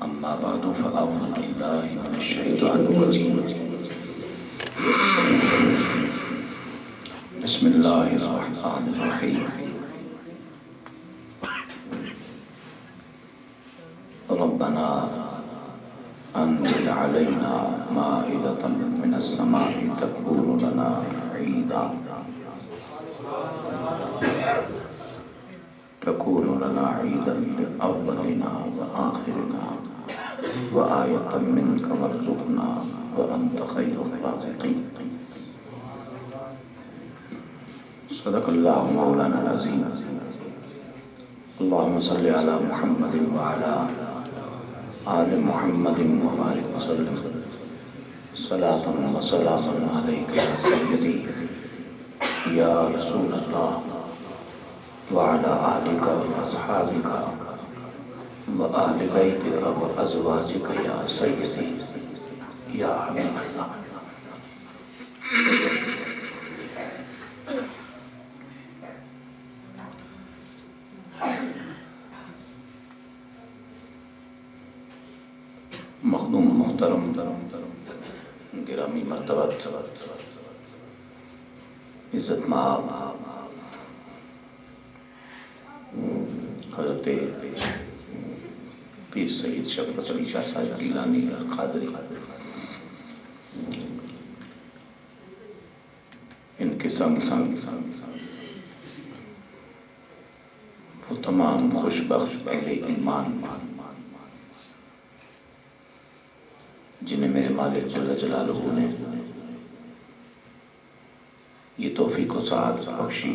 أما بعد فأعوذ بالله من الشيطان الرجيم بسم الله الرحمن الرحيم ربنا أنزل علينا مائدة من السماء تكون لنا عيدا لأولنا وآخرنا وآية منك وارزقنا وأنت خير الرازقين صدق الله مولانا العظيم اللهم صل على محمد وعلى آل محمد وبارك وسلم صلاة وسلام عليك يا سيدي يا رسول الله وعلى آلك وأصحابك وآل بيتك وأزواجك يا سيدي يا حبيب الله مخدوم محترم گرامی مرتبہ عزت مآب حضرت پیر سید شفقت علی شاہ صاحب گیلانی القادری، ان کے سنگ وہ تمام خوش بخش اہل ایمان جنہیں میرے مالک جل جلالہ نے یہ توفیق و سعادت بخشی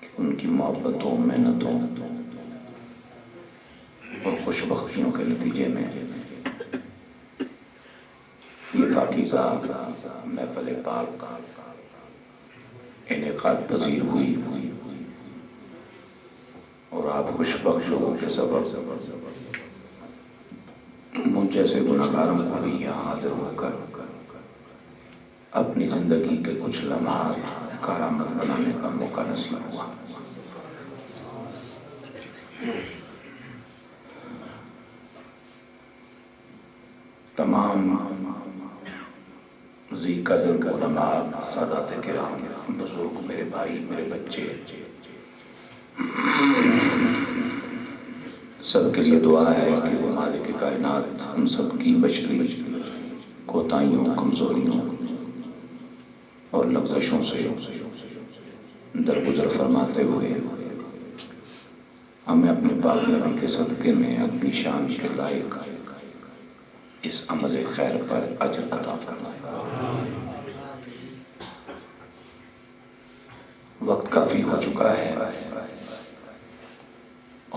کہ ان کی محبتوں، محنتوں اور خوش بخشیوں کے نتیجے میں یہ پاکیزہ محفل پاک انعقاد پذیر ہوئی اور آپ خوش بخش ہو کے سبب مجھ جیسے گناہگاروں کو بھی یہاں حاضر ہو کر اپنی زندگی کے کچھ لمحات کارآمد بنانے کا موقع نصیب ہوا۔ تمام ذی قدر علماء، سادات کرام، بزرگ، میرے بھائی، میرے بچے، سب کے لیے دعا ہے کہ وہ مالک کائنات ہم سب کی بشری کوتاہیوں، کمزوریوں اور لغزشوں سے درگزر فرماتے ہوئے ہمیں اپنے پاک نبی کے صدقے میں اپنی شان کے لائق اس عمل خیر پر اجر عطا فرمائے۔ وقت کافی ہو چکا ہے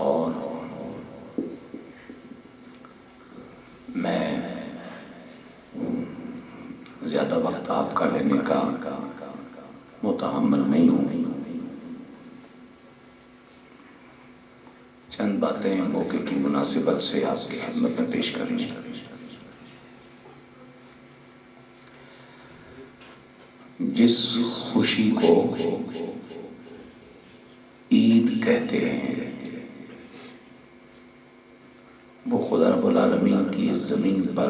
اور میں زیادہ وقت آپ کا لینے کا متحمل نہیں ہوں۔ چند باتیں موقع کی مناسبت سے آپ کی خدمت میں پیش کرنی۔ جس خوشی کو عید کہتے ہیں وہ خدا رب العالمین کی زمین پر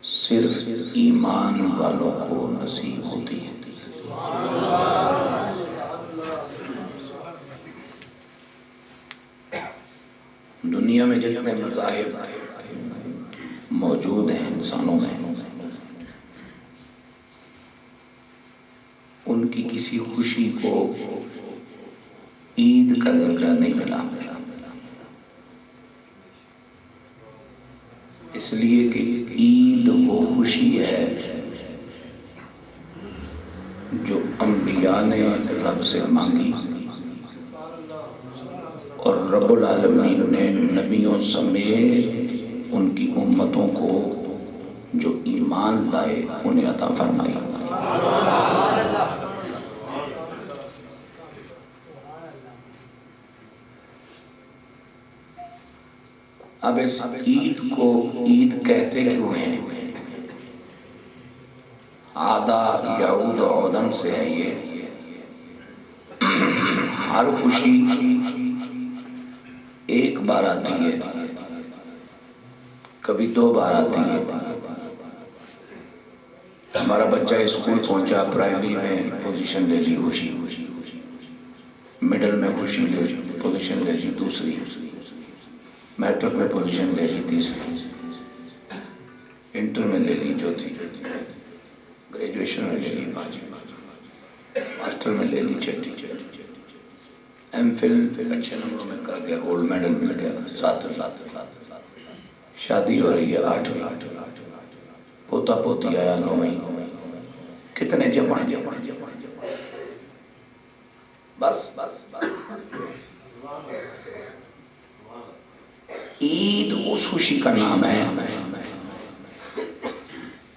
صرف ایمان والوں کو نصیب ہوتی ہے۔ دنیا میں جتنے مذاہب موجود ہیں انسانوں میں، ان کی کسی خوشی کو عید کا درجہ نہیں ملا، اس لیے کہ عید وہ خوشی ہے جو انبیاء نے رب سے مانگی اور رب العالمین نے نبیوں سمیت ان کی امتوں کو جو ایمان لائے انہیں عطا فرمائی۔ اب اس عید کو عید کہتے کیوں ہیں؟ عادہ یعود عودن سے ہے یہ۔ ہر خوشی بار آتی ہے، کبھی 2 بار آتی ہے۔ ہمارا بچہ اسکول پہنچا، پرائمری میں پوزیشن لے لی خوشی، مڈل میں خوشی لے پوزیشن لے لی دوسری، میٹرک میں پوزیشن لے لی تیسری، انٹر میں لے لی چوتھی، گریجویشن میں لے لی 5، ماسٹر میں لے لی 6، ایم فل اچھے نمبروں میں کر گیا، گولڈ میڈل مل گیا 7، شادی ہو رہی ہے 8، پوتا پوتی آیا 9، کتنے جوان بس۔ عید اس خوشی کا نام ہے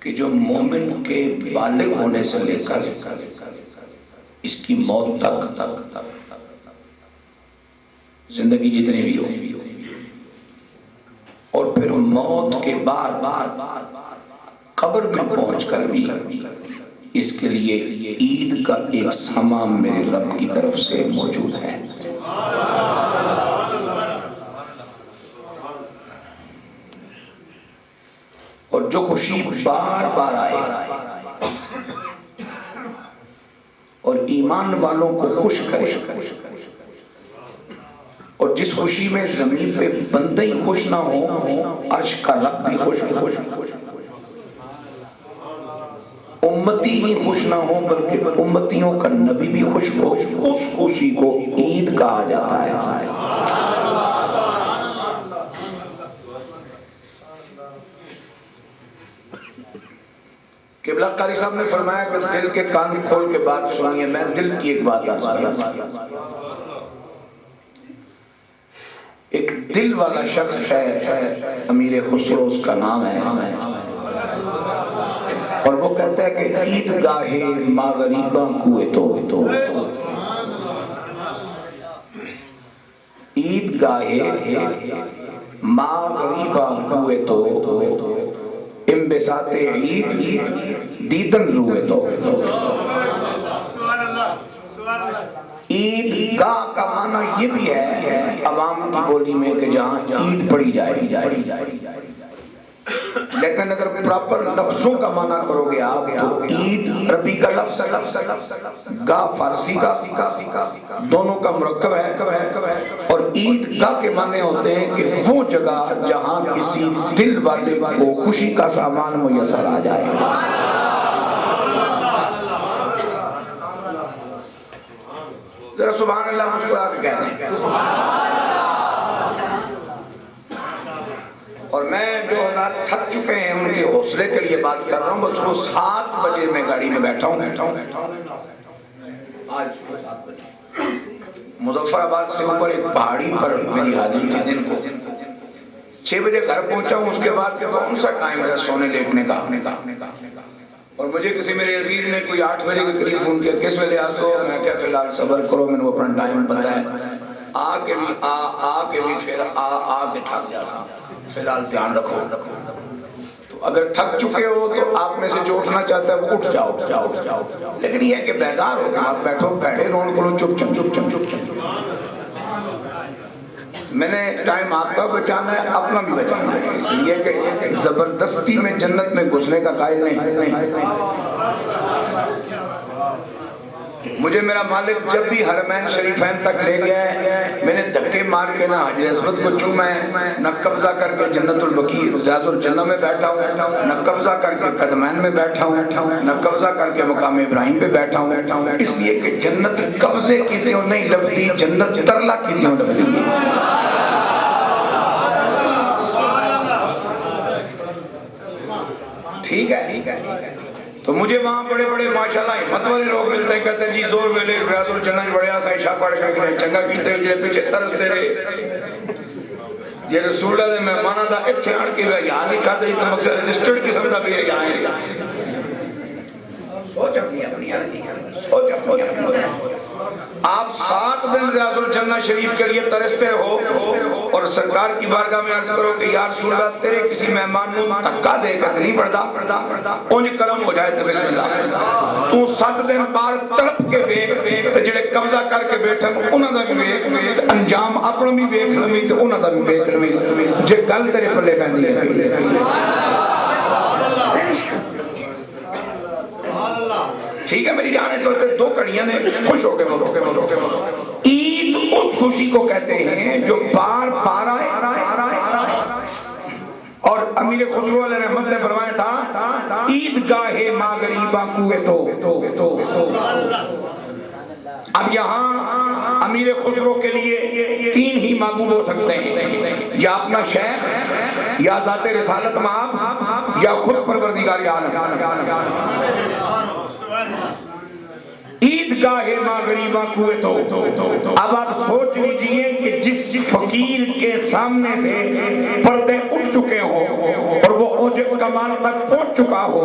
کہ جو مومن کے بالغ ہونے سے لے کر اس کی موت تک، زندگی جتنی بھی ہو، اور پھر موت کے بعد قبر میں پہنچ کر بھی اس کے لیے عید کا ایک سما میرے رب کی طرف سے موجود ہے۔ اور جو خوشی بار بار آئے اور ایمان والوں کو خوش کرے، اور جس خوشی میں زمین پہ بندے ہی خوش نہ ہو، عرش کا رب بھی خوش ہو، امتی ہی خوش نہ ہو بلکہ امتیوں کا نبی بھی خوش ہو، اس خوشی کو عید کہا جاتا ہے۔ قبلہ قاری صاحب نے فرمایا کہ دل کے کان کھول کے بات سنیے، میں دل کی ایک بات ایک دل والا شخص ہے، امیر خسرو اس کا نام ہے، اور وہ کہتا ہے کہ عید گاہ ماں غریباں کوئے تو عید گاہ ماں غریباں کوئے تو انبساط عید دیدن روئے تو۔ عید گاہ کا معنی یہ بھی ہے عوام کی بولی میں کہ جہاں عید پڑھی جائے، لیکن اگر پراپر لفظوں کا معنی کرو گے آپ تو عید عربی کا لفظ گاہ فارسی کا، دونوں کا مرکب ہے، اور عید گاہ کے معنی ہوتے ہیں کہ وہ جگہ جہاں کسی دل والے کو خوشی کا سامان میسر آ جائے۔ ذرا سبحان اللہ مسکرا کے کہہ رہے ہیں۔ اور میں جو حضرات تھک چکے ہیں ان کے حوصلے کے لیے بات کر رہا ہوں، بس وہ 7 بجے میں گاڑی میں بیٹھا ہوں، آج صبح 7 بجے مظفر آباد سے اوپر ایک پہاڑی پر میری حاضری تھی دن کو، 6 بجے گھر پہنچا ہوں، اس کے بعد کہ کون سا ٹائم ہے سونے لیٹنے کا، اور مجھے کسی میرے عزیز نے کوئی 8 بجے کے قریب فون کیا، کس ویلے آسو، میں کہا فی الحال صبر کرو، میں نے وہ اپنا ٹائم بتایا، آ کے بھی پھر آ کے تھک جاتا، فی الحال دھیان رکھو۔ تو اگر تھک چکے ہو تو آپ میں سے جو اٹھنا چاہتا ہے اٹھ جاؤ، لیکن یہ ہے کہ بیزار ہو گیا، آپ بیٹھو بیٹھے رون کرو، چپ۔ میں نے ٹائم آپ کا بچانا ہے، اپنا بھی بچانا ہے، اس لیے کہ زبردستی میں جنت میں گھسنے کا قائل نہیں۔ مجھے میرا مالک جب بھی حرمین شریفین تک لے گیا ہے، میں نے دھکے مار کے نہ حجر اسود کو چوما ہے، نہ قبضہ کر کے جنت البقیع ریاض الجنہ میں بیٹھا ہوں، نہ قبضہ کر کے قدمین میں بیٹھا ہوں، نہ قبضہ کر کے مقام ابراہیم پہ بیٹھا ہوں، اس لیے کہ جنت قبضے کی تیوں نہیں لبتی، جنت ترلا کی تیوں لبتی۔ ٹھیک ہے، تو مجھے وہاں بڑے بڑے ماشاءاللہ ہمت والے لوگ ملتے ہیں، کہتے ہیں جی زور ویلے ریاض الجنہ بڑے آسا عشاء پڑھ کے چنگا کیتے ہیں، جڑے پیچھے ترستے رہے، یہ رسول اللہ دے مہمانہ دا اتھے آن کے یہاں نہیں کھا دے، تو مقصد رجسٹرڈ قسم دا بھی ہے یہاں ہے۔ سوچ اپنی آپ 7 دن ریاض الجنہ شریف کے لیے ترستے رہو اور سرکار کی بارگاہ میں عرض کرو کہ یا رسول اللہ تیرے کسی مہمان نو تکا دے کے نہیں پڑھدا اونج کرم ہو جائے تے بسم اللہ تو 7 دن بعد تڑپ کے ویکھ تے جڑے قبضہ کر کے بیٹھن انہاں دا بھی ویکھ انجام اپنا بھی ویکھ لویں تے انہاں دا بھی ویکھ لویں جے گل تیرے پلے پیندی ہے ٹھیک ہے میری جان. اس وقت 2 گھڑیاں نے خوش ہو کے عید اس خوشی کو کہتے ہیں جو بار بار آئے. اور امیر خسرو علیہ رحمت نے فرمایا تھا عید گاہ ماں غریباں کوئے تو. اب یہاں امیر خسرو کے لیے 3 ہی معبود ہو سکتے ہیں, یا اپنا شیخ, یا ذات رسالت مآب, یا خود پروردگار عالم. عید گاہ ماں غریباں کوئے تو. اب آپ سوچ لیجئے کہ جس فقیر کے سامنے سے پردے اٹھ چکے ہو اور وہ اوج کمال تک پہنچ چکا ہو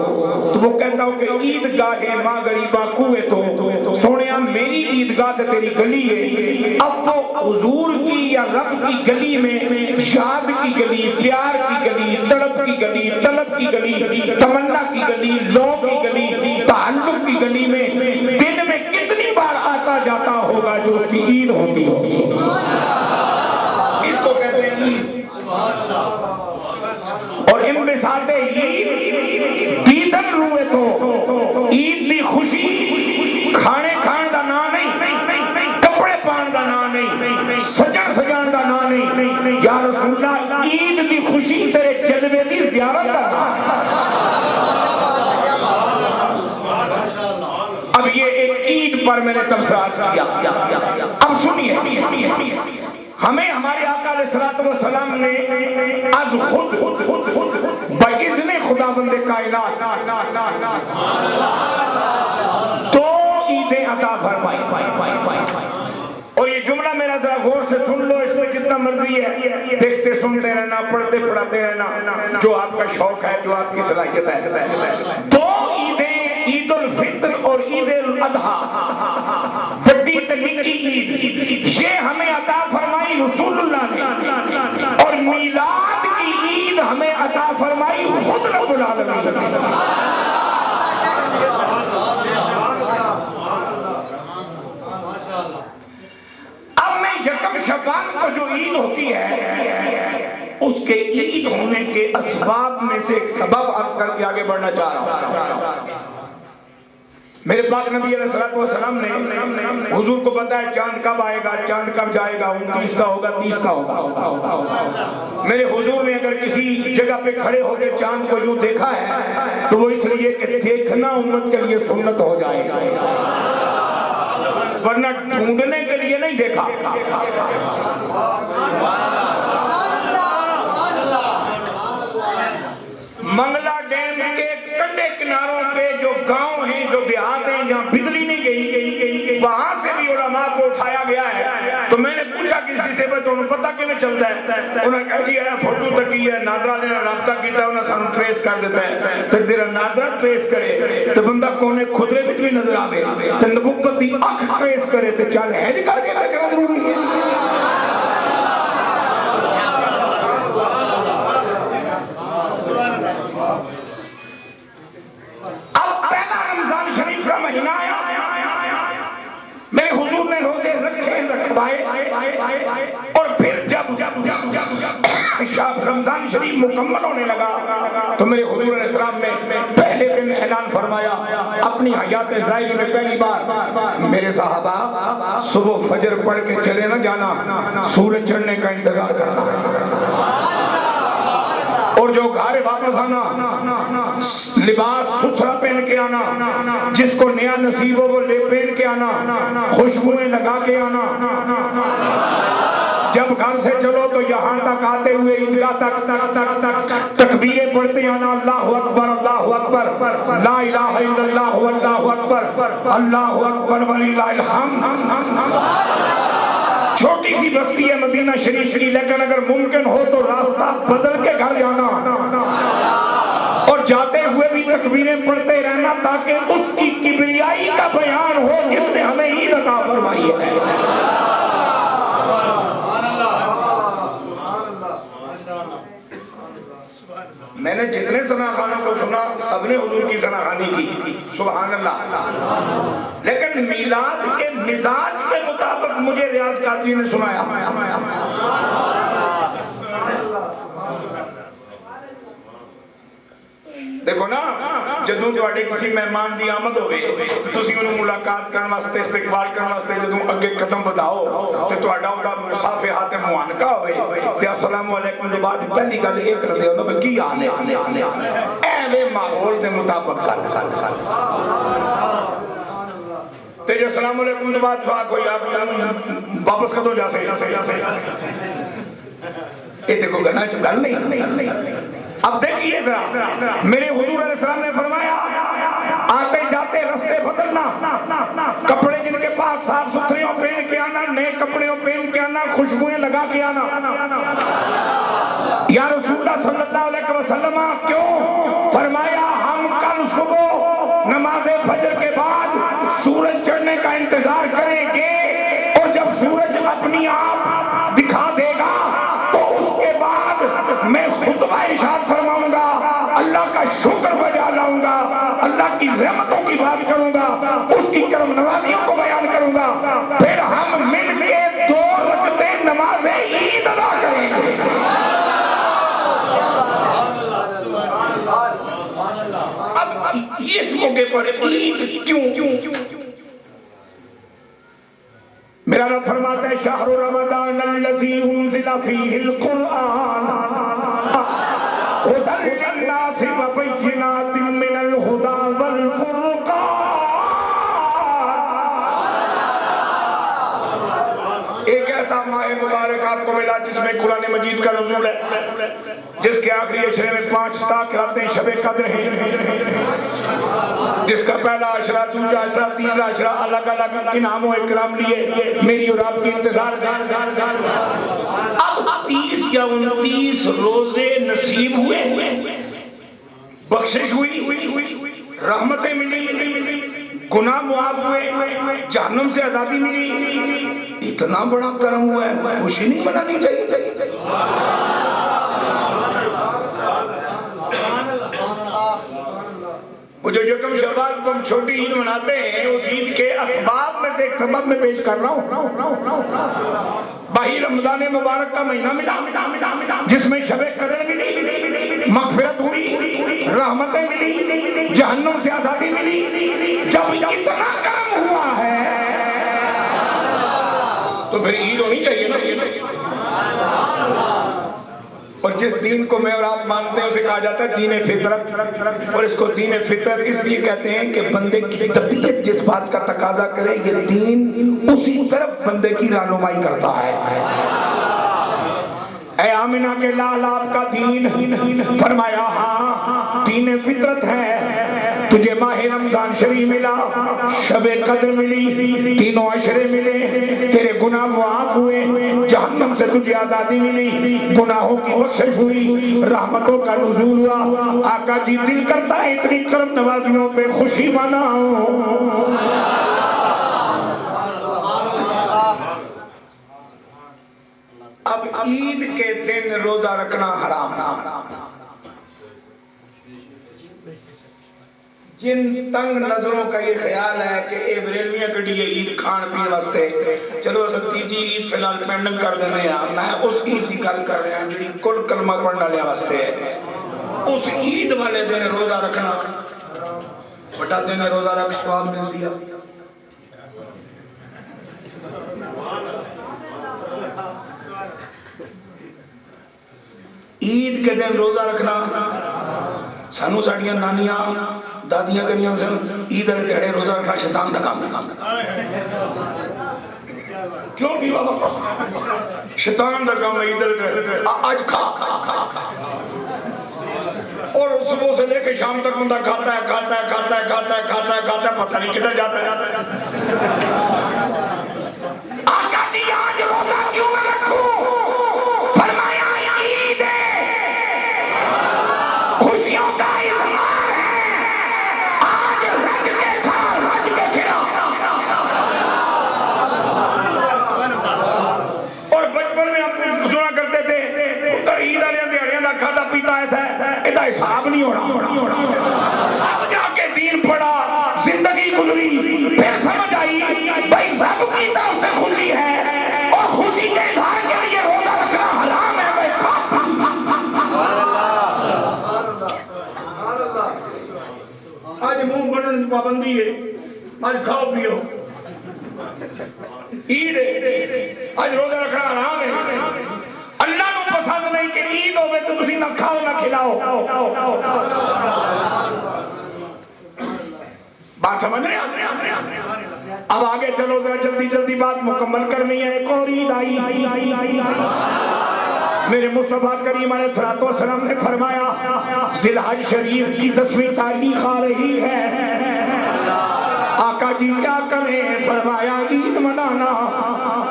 تو وہ کہتا ہو کہ عید گاہ ماں غریباں کوئے تو سونیا میری عیدگاہ تیری گلی ہے. اب وہ حضور کی یا رب کی گلی میں یاد کی گلی, پیار کی گلی, تڑپ کی گلی, طلب کی گلی, تمنا کی گلی, لو کی گلی, تعلق کی گلی میں دن میں کتنی بار آتا جاتا ہوگا جو اس کی عید ہوتی ہوگی. اس کو کہتے ہیں عید. اور ان مثالیں عید دیدن روئے تو عید دی خوشی کھانے کھان دا نا نہیں, کپڑے پان دا نا نہیں, سجن سجان دا نا نہیں. یا رسول اللہ عید دی خوشی تیرے جلوے دی زیارت دا نا. اب یہ ایک عید پر میں نے تبصرہ کیا. اب سنیے ہمیں ہمارے آقا علیہ السلام نے از خود باذن خداوند کائنات 2 عیدیں عطا فرمائی. اور یہ جملہ میرا ذرا غور سے سن لو, اس میں جتنا مرضی ہے دیکھتے سنتے رہنا, پڑھتے پڑھاتے رہنا, جو آپ کا شوق ہے, جو آپ کی صلاحیت ہے. 2 عیدیں, عید الفطر اور عید الاضحیٰ, بڑی تنکی عید, یہ ہمیں عطا فرمائی رسول اللہ نے. اور میلاد کی عید ہمیں عطا فرمائی خود رب العالمین. اب میں یکم شعبان کو جو عید ہوتی ہے اس کے عید ہونے کے اسباب میں سے ایک سبب عرض کر کے آگے بڑھنا چاہ رہا ہوں. میرے پاک نبی علیہ السلام نے حضور کو پتا ہے چاند کب آئے گا, چاند کب جائے گا, 29 کا ہوگا, 30 کا ہوگا. میرے حضور نے اگر کسی جگہ پہ کھڑے ہو کے چاند کو یوں دیکھا ہے تو وہ اس لیے کہ دیکھنا امت کے لیے سنت ہو جائے گا, ورنہ ڈھونڈنے کے لیے نہیں دیکھا. منگلا ڈیم کے کنڈے کناروں پہ جو گاؤں ہیں, جو دیہات ہیں جہاں بجلی نہیں گئی, وہاں سے بھی علماء کو اٹھایا گیا ہے. تو میں نے پوچھا کسی سے تو انہوں پتہ کہ میں چلتا ہے. انہوں نے کہا جی ہے فوٹو تکی ہے, نادرہ نے رابطہ کیتا ہے, انہوں نے سانو ٹریس کر دیتا ہے. تو تیرا نادرہ ٹریس کرے تو بندہ کونے خدرے بچ بھی نظر آوے, تو نبوت دی اکھ ٹریس کرے تو چل ہے نہیں کر کے ضروری ہے. مہینہ آیا, میرے حضور نے روزے رکھوائے اور پھر جب شاہ رمضان شریف مکمل ہونے لگا تو میرے حضور علیہ السلام نے پہلے دن اعلان فرمایا اپنی حیات زائد میں پہلی بار, میرے صحابہ صبح فجر پڑھ کے چلے نہ جانا, سورج چڑھنے کا انتظار کرنا, اور جو گھر واپس آنا لباس ستھرا پہن کے آنا, جس کو نیا نصیب ہو وہ لے پہن کے آنا, خوشبوئیں لگا کے آنا. جب گھر سے چلو تو یہاں تک آتے ہوئے عیدگاہ تک تکبیریں پڑھتے آنا, اللہ اکبر اللہ اکبر, لا الہ الا اللہ واللہ اکبر, اللہ اکبر وللہ الحمد. چھوٹی سی بستی ہے مدینہ شریف کی, لیکن اگر ممکن ہو تو راستہ بدل کے گھر جانا, اور جاتے ہوئے بھی تکبیریں پڑھتے رہنا تاکہ اس کی کبریائی کا بیان ہو جس نے ہمیں عید عطا فرمائی ہے۔ میں نے جتنے ثنا خوانوں کو سنا سب نے حضور کی ثنا خوانی کی، سبحان اللہ۔ لیکن میلاد کے مزاج کے مطابق مجھے ریاض قادری نے سنایا۔ دیکھو نا، جدوں تواڈے کسی مہمان دی آمد ہوے تے تسی انہوں ملاقات کرن واسطے استقبال کرن واسطے جدوں اگے قدم بڑھاؤ تے تواڈا اوندا مصافحات معانقہ ہوے تے السلام علیکم دے بعد پہلی گل یہ کردے ہو نا کی حال ہے، ایویں ماحول دے مطابق گل تے جو السلام علیکم دے بعد فاق ہوئی آپ واپس کدوں جا سے یہ تے کوئی گنا گل نہیں۔ اب دیکھیے ذرا، میرے حضور علیہ السلام نے فرمایا آتے جاتے رستے بدلنا، کپڑے جن کے پاس صاف ستھریوں پہن کے آنا، نئے کپڑیوں پہن کے آنا، خوشبوئیں لگا کے آنا۔ یا رسول اللہ صلی اللہ علیہ وسلم کیوں؟ فرمایا ہم کل صبح نماز فجر کے بعد سورج چڑھنے کا انتظار کریں گے، اور جب سورج اپنی آپ دکھا دے گا تو اس کے بعد میں خطبہ ارشاد فرماؤں گا، اللہ کا شکر بجا لاؤں گا، اللہ کی رحمتوں کی بات کروں گا، اس کی کرم نوازیوں کو بیان کروں گا، پھر ہم مل کے 2 رکعتیں نماز عید ادا کریں گے۔ اب اس موقع پر عید کیوں؟ میرا رب فرماتا ہے شہر رمضان الذی انزل فیہ القرآن ہدی للناس وبینات من الہدی والفرقان۔ ایک ایسا ماہ مبارک آپ کو ملا جس میں قرآن مجید کا نزول ہے، جس کے آخری عشرے میں 5 تاک راتیں شب قدر ہیں، جس کا پہلا عشرہ، دوسرا عشرہ، تیسرا عشرہ الگ الگ انعام و اکرام لیے میری اور آپ کی انتظار۔ اب 30 یا 29 روزے نصیب ہوئے، بخشش ہوئی، رحمتیں ملی، گناہ معاف ہوئے، جہنم سے آزادی ملی، اتنا بڑا کرم ہوا ہے، خوشی نہیں منانی چاہیے۔ وہ جو یکم شوال کو ہم چھوٹی عید مناتے ہیں، اس عید کے اسباب میں سے ایک سبب میں پیش کر رہا ہوں۔ باہی رمضان مبارک کا مہینہ ملا جس میں شب قدر ملی، مغفرت ہوئی، رحمتیں ملی، جہنم سے آزادی ملی۔ جب اتنا کرم ہوا ہے تو پھر عید ہونی چاہیے نا۔ اور جس دین کو میں اور آپ مانتے ہیں اسے کہا جاتا ہے دین فطرت، اور اس کو دین فطرت اس لیے کہتے ہیں کہ بندے کی طبیعت جس بات کا تقاضا کرے یہ دین اسی طرف بندے کی رہنمائی کرتا ہے۔ اے آمنہ کے لال آپ کا دین، فرمایا ہاں دین فطرت ہے، تجھے ماہ رمضان شریف ملا، شب قدر ملی، تینوں عشرے ملے، تیرے گناہ معاف ہوئے، جہنم سے تجھے آزادی ملی، گناہوں کی بخشش ہوئی، رحمتوں کا نزول ہوا۔ آقا جی دل کرتا ہے اتنی کرم نوازیوں پہ خوشی مناؤ۔ اب عید کے دن روزہ رکھنا حرام۔ جن تنگ نظروں کا یہ خیال ہے کہ اے بریلویاں کٹی ہے عید کھان پین واسطے، چلو اصل تیجی عید فی الحال پینڈنگ کر دینے ہیں، میں اس عید کی گل کر رہا ہوں جڑی کل کلمہ پڑھنا لے واسطے ہے۔ اس عید والے دن روزہ رکھنا بڑا دن روزہ رکھ ثواب ملتی ہے۔ عید کے دن روزہ رکھنا سانو ساڑیاں نانیاں دادیاں کریاں سن عید والے دیہڑے روزہ رکھنا شیطان دا کام۔ کیوں بھی بابا شیطان دا کام عید والے آج کھا اور صبح سے لے کے شام تک بندہ کھاتا ہے، پتہ نہیں کدھر جاتا ہے۔ آقا جی آج روزہ کیوں میں رکھوں؟ خوشیوں کا اظہار ہے، پابندی ہے، آج کھاؤ پیو، عید ہے، آج روزہ رکھنا حرام ہے۔ اللہ کو پسند نہیں کہ عید ہوئے تو تسی نہ کھاؤ نہ کھلاؤ۔ بات سمجھ رہے ہیں؟ اب آگے چلو ذرا جلدی جلدی بات مکمل کرنی ہے۔ ایک اور عید آئی، میرے مصطفیٰ کریم علیہ السلام نے فرمایا ذی الحج شریف کی 10ویں تاریخ آ رہی ہے، آقا جی کیا کریں؟ فرمایا عید منانا،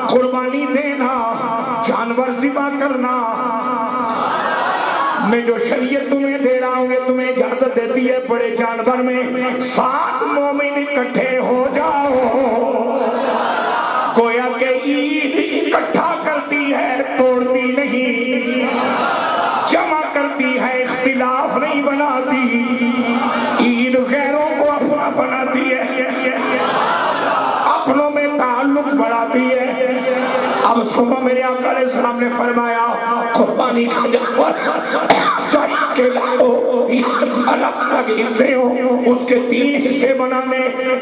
قربانی دینا، جانور ذبح کرنا۔ میں جو شریعت تمہیں دے رہا ہوں گے تمہیں اجازت دیتی ہے بڑے جانور میں 7 مومن اکٹھے ہو جاؤ۔ گویا کہ عید اکٹھا کرتی ہے، توڑتی نہیں، جمع کرتی ہے، اختلاف نہیں بناتی۔ عید غیروں کو اپنا بناتی ہے، اپنوں میں تعلق بڑھاتی ہے۔ اب صبح میرے آقا علیہ السلام نے فرمایا قربانی کا جانور چاہیے کہ لاؤ، الگ الگ حصے ہو، اس کے 3 حصے بنانے۔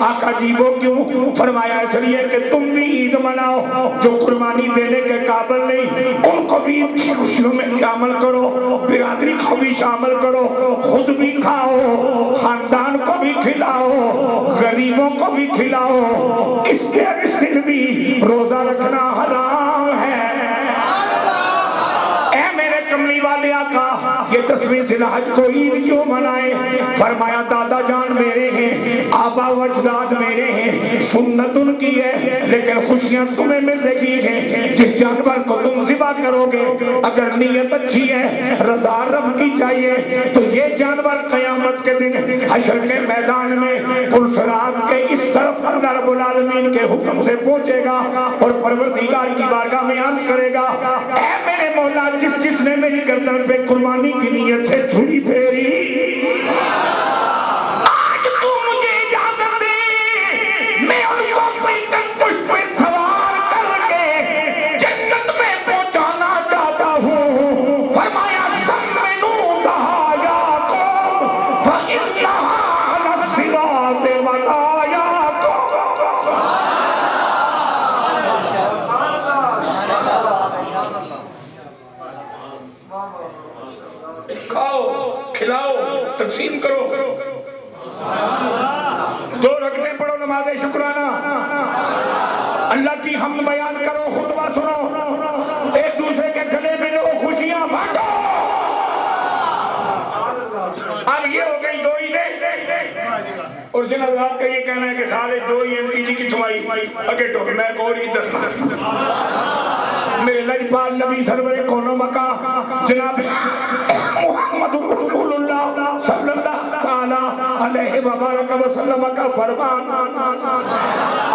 آقا جی وہ کیوں؟ فرمایا اس لیے کہ تم بھی عید مناؤ، جو قربانی دینے کے قابل نہیں ان کو بھی عید کی خوشیوں میں شامل کرو، برادری کو بھی شامل کرو، خود بھی کھاؤ، خاندان کو بھی کھلاؤ، غریبوں کو بھی کھلاؤ۔ اس دن بھی روزہ رکھنا حرام ہے۔ اے میرے کملی والے آقا، یہ 10ویں ذی الحج کو عید کیوں منائے؟ فرمایا دادا جان میرے ہیں، آبا و اجداد میرے ہیں، سنت ان کی ہے، لیکن خوشیاں تمہیں مل رہی ہیں۔ جس جانور کو تم ذبح کرو گے اگر نیت اچھی ہے، رضا رب کی چاہیے، تو یہ جانور قیامت کے دن حشر کے میدان میں پلسرات کے اس طرف اللہ رب العالمین کے حکم سے پہنچے گا اور پروردگار کی بارگاہ میں عرض کرے گا اے میرے مولا، جس نے میری گردن پہ قربانی کی نیت سے چھری پھیری، آج تو مجھے اجازت دے میں ان کو پیٹن پشت پہ سوار کر کے جنت میں پہنچانا چاہتا ہوں۔ فرمایا سمنوا ضحایاکم فإنہا علی الصراط مطایاکم۔ کھاؤ، کھلاؤ، تقسیم کرو، 2 رکعتیں پڑھو نماز شکرانہ، اللہ کی حمد بیان کرو، خطبہ سنو، ایک دوسرے کے گلے ملو، خوشیاں بانٹو۔ اب یہ ہو گئی 2 عیدیں، اور جن حضرات کا یہ کہنا ہے کہ سارے 2 ہی این کی تمہاری اگے ٹوک، میں ایک اور عید دستا میرے لجپال نبی سرور کون و مکان جناب محمد رسول اللہ صلی اللہ تعالی علیہ وبارک وسلم کا فرمان۔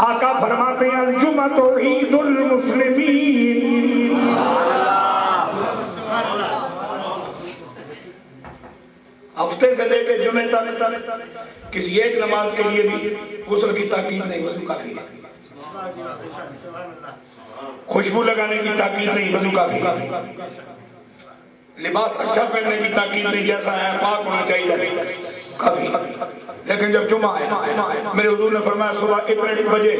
آقا فرماتے ہیں الجمعۃ عید المسلمین۔ ہفتے سے لے کے جمعہ تک کسی ایک نماز کے لیے بھی غسل کی تاکید نہیں، وضو کافی ہے۔ خوشبو لگانے کی تاکید نہیں، وضو کافی ہے۔ لباس اچھا پہننے کی تاکید نہیں، جیسا ہے پاک ہونا چاہیے، کافی۔ لیکن جب جمعہ ہے، میرے حضور نے فرمایا صبح اتنے بجے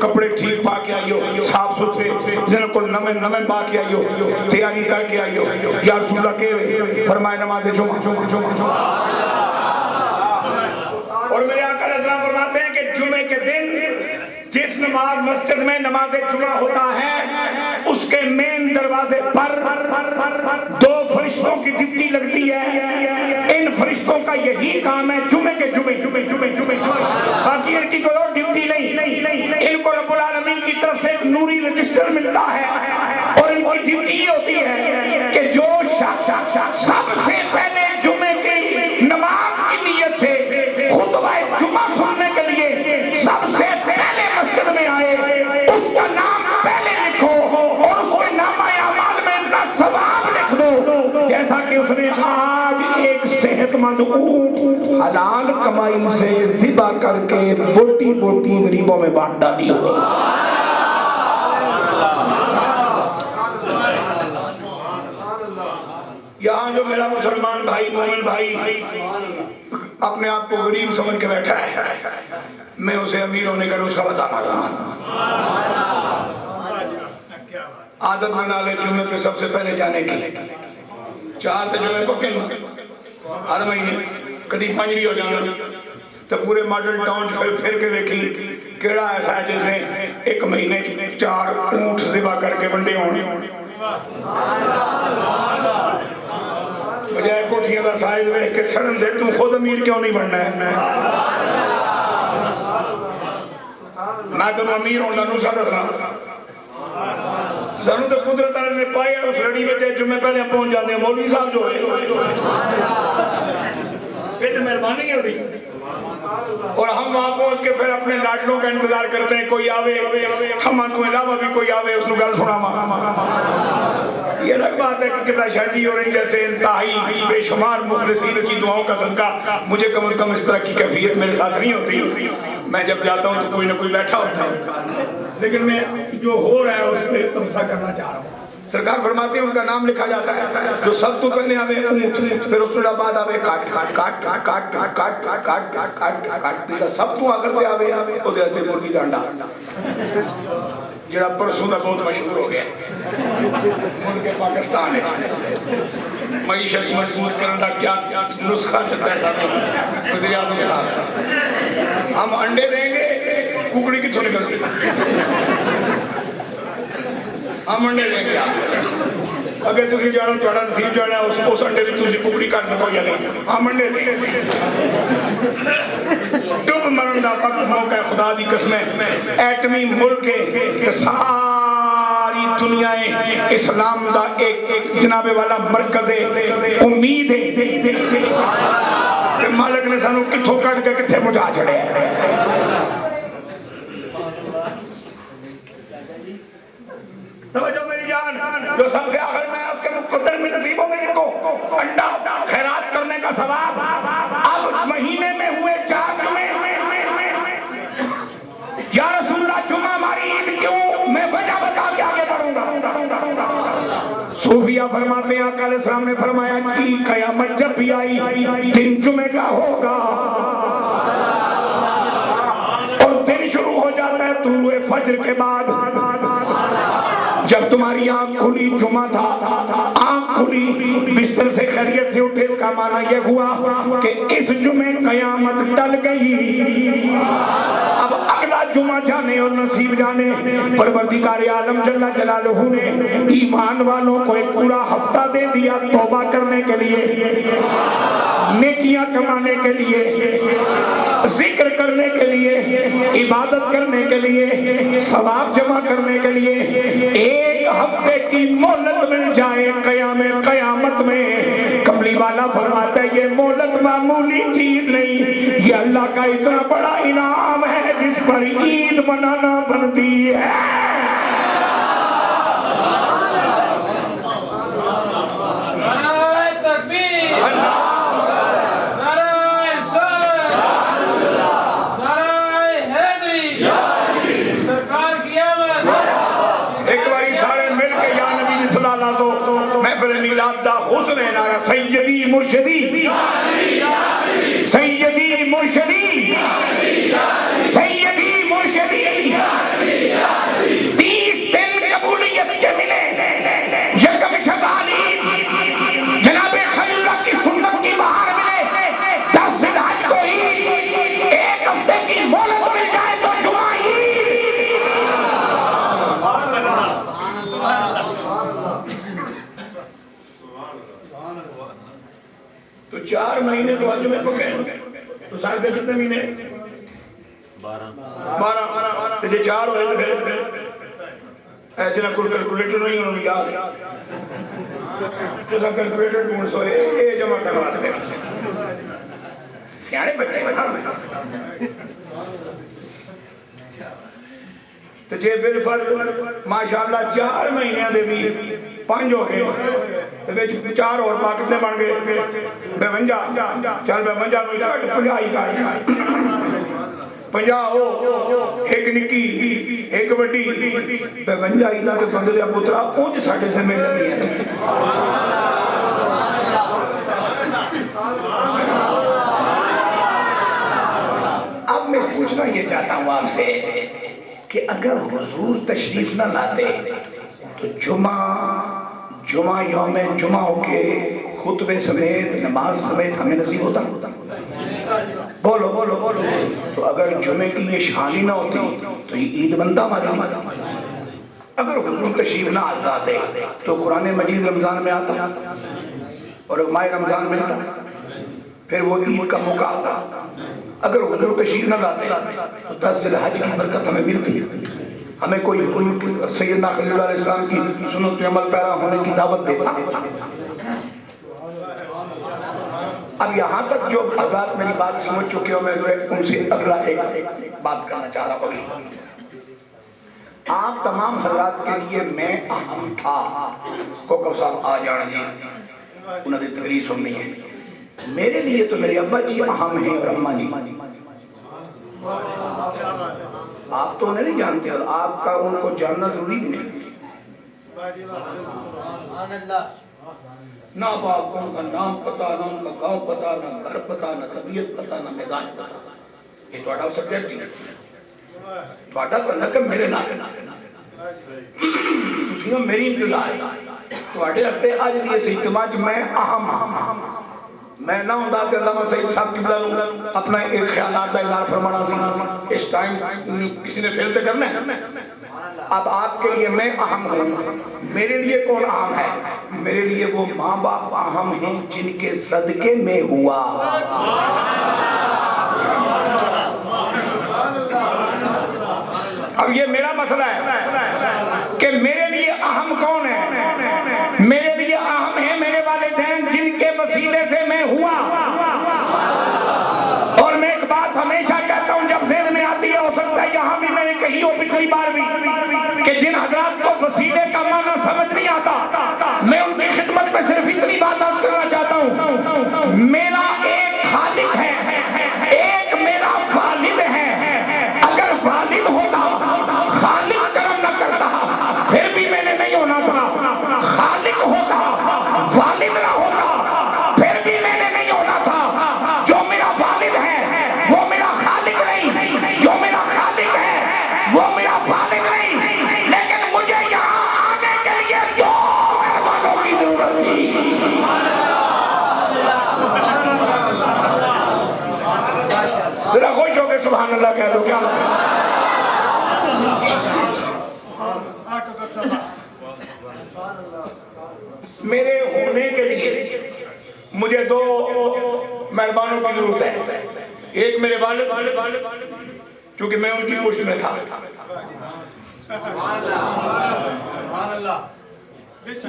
کپڑے ٹھیک پا کے آئیو، صاف ستھرے، جن کو نمے پا کے آئیو، تیاری کر کے آئیو۔ یا رسول اللہ کے فرمایا نماز جمعہ۔ اور میرے آقا علیہ السلام فرماتے ہیں کہ جمعے کے دن جس نماز مسجد میں نماز جمعہ ہوتا ہے اس کے مین دروازے پر 2 فرشتوں کی ڈیوٹی لگتی ہے۔ ان فرشتوں کا یہی کام ہے جمعے باقی ان کی کوئی اور ڈیوٹی نہیں۔ ان کو رب العالمین کی طرف سے ایک نوری رجسٹر ملتا ہے اور ان کی ڈیوٹی یہ ہوتی ہے کہ جو شخص سب سے پہلے جمعے کی نماز کی نیت سے خطبہ جمعہ سننے کے لیے سب سے پہلے مسجد میں آئے، اس کا نام پہلے لکھو اور اس کے نامہ اعمال میں اتنا ثواب لکھ دو جیسا کہ اس نے آج ایک صحت مند اونٹ حلال کمائی سے ذبح کر کے بوٹی بوٹی غریبوں میں بانٹ ڈالی ہو۔ یہاں جو میرا مسلمان بھائی مومن بھائی اپنے آپ کو غریب سمجھ کے بیٹھا ہے، میں اسے امیر ہونے کا نسخہ بتانا تھا. عادت بنا لے جمعے پہ سب سے پہلے جانے کی. 4 تے جمعے پکے ہر مہینے کدی 5 بھی ہو جانا تو پورے ماڈل ٹاؤن پھر کے دیکھی کیڑا ایسا ہے جس نے 1 مہینے 4 اونٹ ذبح کر کے بنڈے ہونے. بجائے کوٹھیاں کا سائز دیکھ کے سڑن دے تو خود امیر کیوں نہیں بننا ہے. میں تم امیر ہونا نسخہ دسنا سانو تو قدرت تعالی نے پایا اس لڑی میں جمعے پہلے ہم پہنچ جاتے ہیں. مولوی صاحب جو ہے یہ تو مہربانی ہوتی اور ہم وہاں پہنچ کے پھر اپنے لاڈلوں کا انتظار کرتے ہیں کوئی آوے ہم تو علاوہ بھی کوئی آوے اس کو گل سنا. یہ الگ بات ہے کہ قبلہ شاہ جی اور ان جیسے انتہائی بے شمار مخلصین کی دعاؤں کا صدقہ مجھے کم از کم اس طرح کی کیفیت میرے ساتھ نہیں ہوتی. میں جب جاتا ہوں تو کوئی نہ کوئی بیٹھا ہوتا ہے لیکن میں جو ہو رہا ہے اس پہ تمسا کرنا چاہ رہا ہوں. سرکار فرماتے ہیں ان کا نام لکھا جاتا ہے جو سب تو پہلے آوے اونٹ پھر اس کے بعد آوے کاٹ کاٹ کاٹ کاٹ کاٹ کاٹ کاٹ کاٹ کاٹ کاٹ کاٹ سب تو آخر پہ آوے وہ دیستے مرغی ڈانڈا جڑا پرسوں دا بہت مشہور ہو گیا ملک پاکستان ہے. معیشت مضبوط کرنے کا کیا نسخہ دیتا ہے صاحب وزیر اعظم صاحب. ہم انڈے دیں گے ککڑی کتوں نکل سکتی ہم انڈے دیں گے اگر تھی جانا تھوڑا نصیب جانا اس انڈے سے تھی ککڑی کٹ سکو یا نہیں. ہم انڈے دیں گے ڈب مرن دا وقت موقع خدا دی قسمیں ایٹمی ملک ہے ساری دنیا اسلام دا ایک جناب والا مرکز ہے امید ہے کہ مالک نے سانو کتھوں کٹ کے کتھے مجھا چھڑے. توجہ میری جان جو سب سے آخر میں اس کے مقدر میں نصیب ہو گئی کو انڈا خیرات کرنے کا ثواب اب مہینے میں ہوئے 4 جمعے. یا رسول اللہ جمعہ ہماری عید کیوں میں وجہ بتا کے آگے بڑھوں گا. صوفیہ فرماتے ہیں آقا علیہ السلام نے فرمایا کہ قیامت جب بھی آئی دن جمعے کا ہوگا اور دن شروع ہو جاتا ہے طلوع فجر کے بعد. جب تمہاری آنکھ کھلی جمعہ تھا آنکھ کھلی بستر سے خیریت سے اٹھے اس کا معنی یہ ہوا کہ اس جمعے قیامت ٹل گئی. اب اگلا جمعہ جانے اور نصیب جانے. پروردگار عالم جل جلالہ نے ایمان والوں کو ایک پورا ہفتہ دے دیا توبہ کرنے کے لیے نیکیاں کمانے کے لیے ذکر کرنے کے لیے عبادت کرنے کے لیے ثواب جمع کرنے کے لیے. ایک ہفتے کی مہلت مل جائے قیامت میں. کملی والا فرماتا ہے یہ مہلت معمولی چیز نہیں یہ اللہ کا اتنا بڑا انعام ہے جس پر عید منانا بنتی ہے. حسن نارا سیدی مرشدی سیدی مرشدی سیدی مرشدی 30 دن قبولیت کے ملے. یکم شوال عید جناب خلیل اللہ کی سنت کی بہار ملے 10 ذی الحج کو عید 1 ہفتے کی مہلت مل جائے تو جمعہ عید. تو 4 مہینے تو حج میں پکے تو سال کے کتنے مہینے 12 تو جی 4 ہوئے تو پھر ایجنا کلکولیٹر نہیں انہوں نے یاد تو کلکولیٹر ڈھونڈ سو یہ جمع کرنے واسطے سیانے بچے بنا تو جے بالفرض ماشاءاللہ 4 مہینے دے بھی 5 ہو گئے 4 اور پاک کتنے بن گئے 52 چل 52 50 ہی کاری 50 ہو ایک نکی ایک وڈی 52 ہی تھا کہ بندے دیا پترا اونچ ساڑھے سے مل رہی ہے. اب میں پوچھنا یہ آپ سے کہ اگر حضور تشریف نہ لاتے تو جمعہ یوم جمعہ ہو کے خطبے سمیت نماز سمیت ہمیں نصیب ہوتا. بولو بولو بولو. تو اگر جمعے کی یہ شانی نہ ہوتی تو یہ عید بنتا ہماری. اگر حضور تشریف نہ آتے تو قرآن مجید رمضان میں آتا اور ماہ رمضان ملتا, پھر وہ عید کا موقع آتا. اگر حضور تشریف نہ لاتے تو 10 ذی الحج کی برکت ہمیں ملتی. ہمیں کوئی حضور سیدنا خلیل اللہ علیہ السلام کی سنت و عمل پیرا ہونے کی دعوت دیتا. اب یہاں تک جو حضرات میری بات سمجھ چکے ہو, میں ان سے اگلا ایک بات کرنا چاہ رہا ہوں. آپ تمام حضرات کے لیے میں اہم تھا. کوکب صاحب آ جانا جی, انہوں نے تقریر سننی ہے. میرے لیے تو میرے ابا جی اہم ہیں اور اماں جی. آپ تو انہیں نہیں جانتے اور آپ کا ان کو جاننا ضروری بھی نہیں. نہ آپ کو ان کا نام پتا, نہ ان کا گاؤں پتا, نہ گھر پتا, نہ طبیعت پتا, نہ مزاج پتا. یہ تھوڑا سبجیکٹ ہی نہیں. تھوڑا تعلق میرے نال تسی میری انتظار تھوڑے ہستے اج دی اس اجتماع میں اہم. میں نہ ہوں کہ علامہ سعید صاحب قبلہ اپنا ایک خیالات کا اظہار فرمانا سی. اس ٹائم کسی نے فیل تو کرنا ہے. اب آپ کے لیے میں اہم ہوں. میرے لیے کون اہم ہے؟ میرے لیے وہ ماں باپ اہم ہیں جن کے صدقے میں ہوا. اب یہ میرا مسئلہ ہے کہ میرے لیے اہم کون ہے. میرے لیے اہم ہے میرے والدین جن کے وسیلے سے میں ہوا. اور میں ایک بات ہمیشہ کہتا ہوں جب ذہن میں آتی ہے, ہو سکتا ہے یہاں بھی میں نے کہی ہو پچھلی بار بھی, کہ جن حضرات کو وسیلے کا معنی سمجھ نہیں آتا, میں ان کی خدمت میں صرف اتنی بات عرض کرنا چاہتا ہوں. میرا ایک خالق ہے, ایک میرا والد ہے. اگر والد ہوتا خالق کرم نہ کرتا پھر بھی میں نے نہیں ہونا تھا. خالق ہوتا والد نہ ہوتا پھر بھی میں نے نہیں ہونا تھا. جو میرا والد ہے وہ میرا خالق نہیں, جو میرا خالق ہے وہ میرا والد نہیں. لیکن مجھے یہاں آنے کے لیے 2 مہمانوں کی ضرورت تھی. ذرا خوش ہو کے سبحان اللہ کہہ دو. کیا میرے ہونے کے لیے مجھے 2 مہربانوں کی ضرورت ہے. ایک میرے والد, چونکہ میں ان کی پشت میں تھا.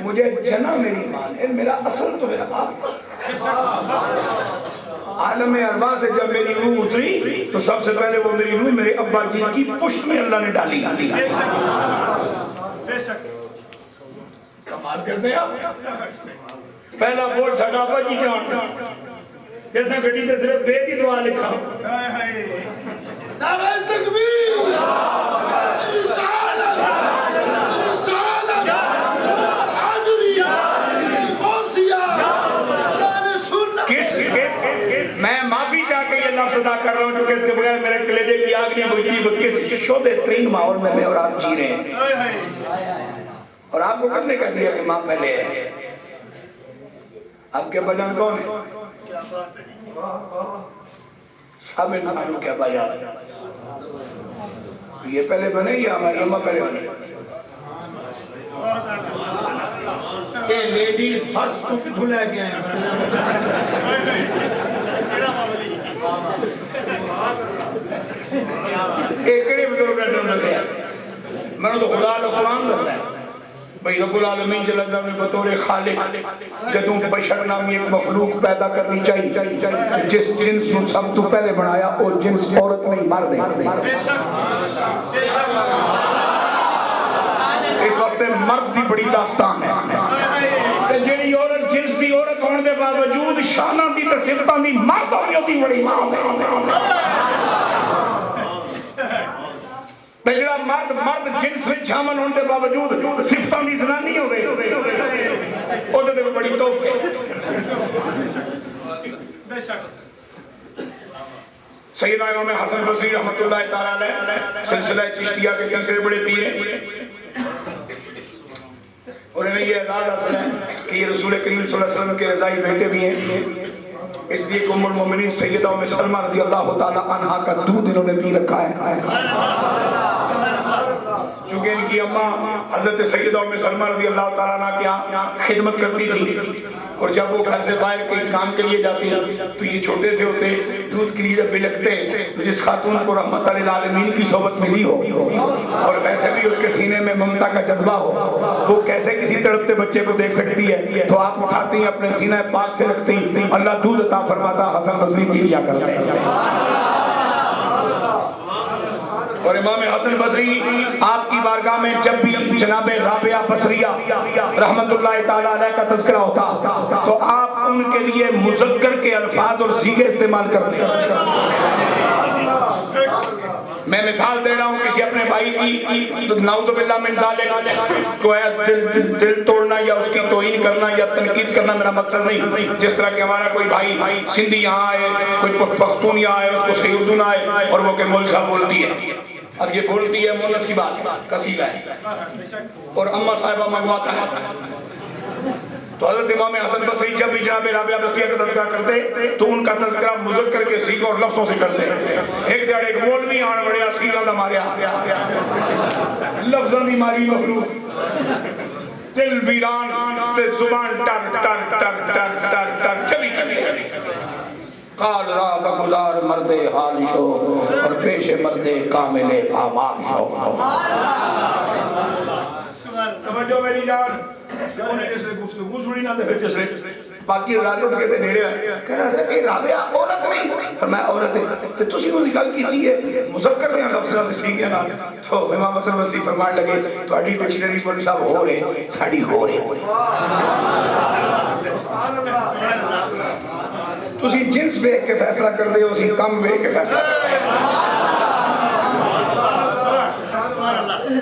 مجھے جنا میری ماں ہے, میرا اصل تو میرا باپ. عالم ارواح سے جب میری روح اتری تو سب سے پہلے وہ میری روح میرے ابا جی کی پشت میں اللہ نے ڈالی. کمال کرتے ہیں آپ. پہلا بورڈ ساڈا ابا جی جان جیسے گڈی تے صرف بے دی دعا لکھا. نعرہ تکبیر, رسالت, حاضریہ, غوثیہ, اہل سنت. میں معافی چاہ کے یہ لفظ ادا کر رہا ہوں چونکہ اس کے بغیر میرے کلیجے کی آگ نہیں بجھتی. کس شعبے ترین ماحول میں اور آپ جی رہے ہیں. اور آپ کو کس نے کہہ دیا کہ ماں پہلے ہے؟ آپ کے بجان کون ہے؟ سب انسانوں کے بجان. یہ پہلے بنے یا ہماری اماں پہلے بنے؟ یہ لیڈیز فرسٹ تو کتھو لے کے آئے. ایکڑے بزرگ رہتے ہیں سے میں نے تو خدا نے قرآن دستا ہے بھئی رب العالمین جل اللہ نے بطور خالق جدوں بشر نامی ایک مخلوق پیدا کرنی چاہیے جس جنس کو سب تو پہلے بنایا اور جنس عورت نہیں مرد ہے. اس وقت مرد دی بڑی داستان ہے. جڑی عورت جنس دی عورت ہونے دے باوجود شاناں دی تے صفتاں دی مرد ہوندی بڑی ماں جڑا مرد جنس وچ شامل ہونے دے باوجود صفتاں دی زنانی ہوے او تے بڑی تحفہ. سیدنا امام حسن بصری رحمۃ اللہ تعالی علیہ سلسلہ چشتیہ کے تیسرے بڑے پیر ہیں، اور انہیں یہ اعزاز حاصل ہے کہ یہ رسول کریم صلی اللہ علیہ وسلم کے رضائی بیٹے بھی ہیں، اس لیے ام المومنین سیدہ ام سلمہ رضی اللہ تعالی عنہا کا دودھ انہوں نے پی رکھا ہے، چونکہ ان کی اماں حضرت سیدہ ام سلمہ رضی اللہ تعالیٰ عنہ کے یہاں خدمت کرتی تھی، اور جب وہ گھر سے باہر کہیں کام کے لیے جاتی تو یہ چھوٹے سے ہوتے دودھ کے لیے جب بلکتے تو جس خاتون کو رحمت للعالمین کی صحبت ملی ہو اور ویسے بھی اس کے سینے میں ممتا کا جذبہ ہو، وہ کیسے کسی تڑپتے بچے کو دیکھ سکتی ہے؟ تو آپ اٹھاتی ہیں اپنے سینہ پاک سے رکھتی، اللہ دودھ عطا فرماتا، حسن بصری پی لیا کرتے ہیں۔ اور امام حسن بصری آپ کی بارگاہ میں جب بھی جناب رابعہ بصریہ رحمت اللہ تعالی علیہ کا تذکرہ ہوتا تو آپ ان کے لیے مذکر کے الفاظ اور صیغے استعمال کرتے ہیں۔ میں مثال دے رہا ہوں کسی اپنے بھائی کی تو نعوذ باللہ من ذالک کو دل توڑنا یا اس کی توہین کرنا یا تنقید کرنا میرا مقصد نہیں، جس طرح کہ ہمارا کوئی بھائی سندھی یہاں آئے، کوئی پختون یہاں آئے، اس کو صحیح اردو نہ آئے اور وہ کہ مول صاحب بولتی ہے، اب یہ بولتی ہے مونس کی بات کسیلہ ہے اور اماں صاحبہ منگواتا ہے، تو حضرت امام حسن بصری جب بھی جناب رابعہ بصریہ کا تذکرہ کرتے تو ان کا تذکرہ مذکر کے صیغوں اور لفظوں سے کرتے۔ ایک دیڑ ایک مولوی آن بڑیا صیغہ دا ماریا لفظاں دی ماری مخلوق دل ویران تے زبان ٹر ٹر ٹر ٹر ٹر ٹر چلی قال را بگزار مرد حال شو اور پیش مرد کامل اعمال شو۔ توجہ میری جان، جب انہیں جس نے گفتگو سنی نہ دے جس نے باقی رات اٹھ کے نیڑے کہہ رہا حضرت یہ رابعہ عورت نہیں، فرمایا عورت ہے، تو تسی وہ نکال کیتی ہے مذکر نے لفظ سے سیکھیا نہ، تو امام حسن بصری فرمان لگے تہاڈی ڈکشنری پر صاحب ہو رہے ساڈی ہو رہے تسی جنس دیکھ کے فیصلہ کر دے ہو، اسی کم دیکھ کے فیصلہ کر دے۔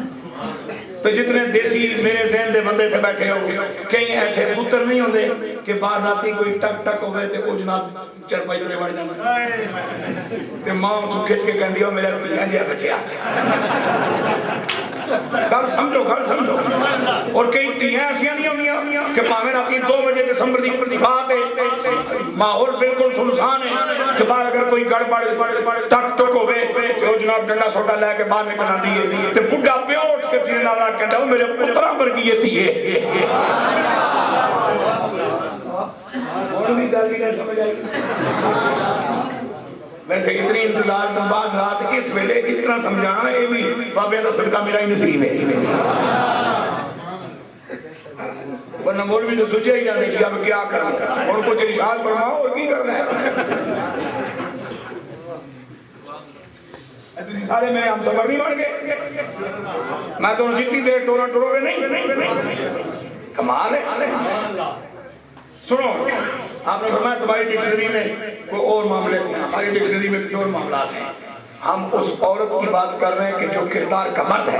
تو جتنے دیسی میرے ذہن دے بندے تھے بیٹھے ہو، کہیں ایسے پتر نہیں ہوندے کہ باہر راتی کوئی ٹک ٹک ہوئے تے وہ جناب چرپائی ترے بڑھ جانا تے ماں تو کھچ کے کہندی ہو میرا تیاں جہاں بچے آتے گل سمجھو گل سمجھو۔ اور کئی تیاں ایسیاں نہیں ہوندیاں کہ پاویں رات 2 بجے دسمبر دی بات ہے، ماحول بالکل سنسان ہے، کہ باہر اگر کوئی گڑبڑ ٹک ٹک ہوئے تو وہ جناب ڈنڈا سوٹا لے کے باہر نکل آتی ہے تے بڈھا پیو اٹھ کے سینے نال کہندا او میرے پترا ورگی ہے تیے۔ اور بھی گل نہیں سمجھ آئی۔ ویسے اتنی انتظار تو بعد رات اس ویلے اس طرح سمجھانا یہ بھی بابے کا صدقہ میرا ہی نصیب ہے، ورنہ مولوی تو سوچے ہی جانے کہ اب کیا کرنا، اور کچھ ارشاد فرماؤ اور کی کرنا ہے۔ تسی سارے میرے ہم سفر نہیں بن گئے، میں تو جتنی دیر ٹورا ٹورو نہیں، کمال ہے۔ سنو آپ نے فرمایا تمہاری ڈکشنری میں کوئی اور معاملے ہیں، ہماری ڈکشنری میں کوئی اور معاملات ہیں، ہم اس عورت کی بات کر رہے ہیں کہ جو کردار کا مرد ہے،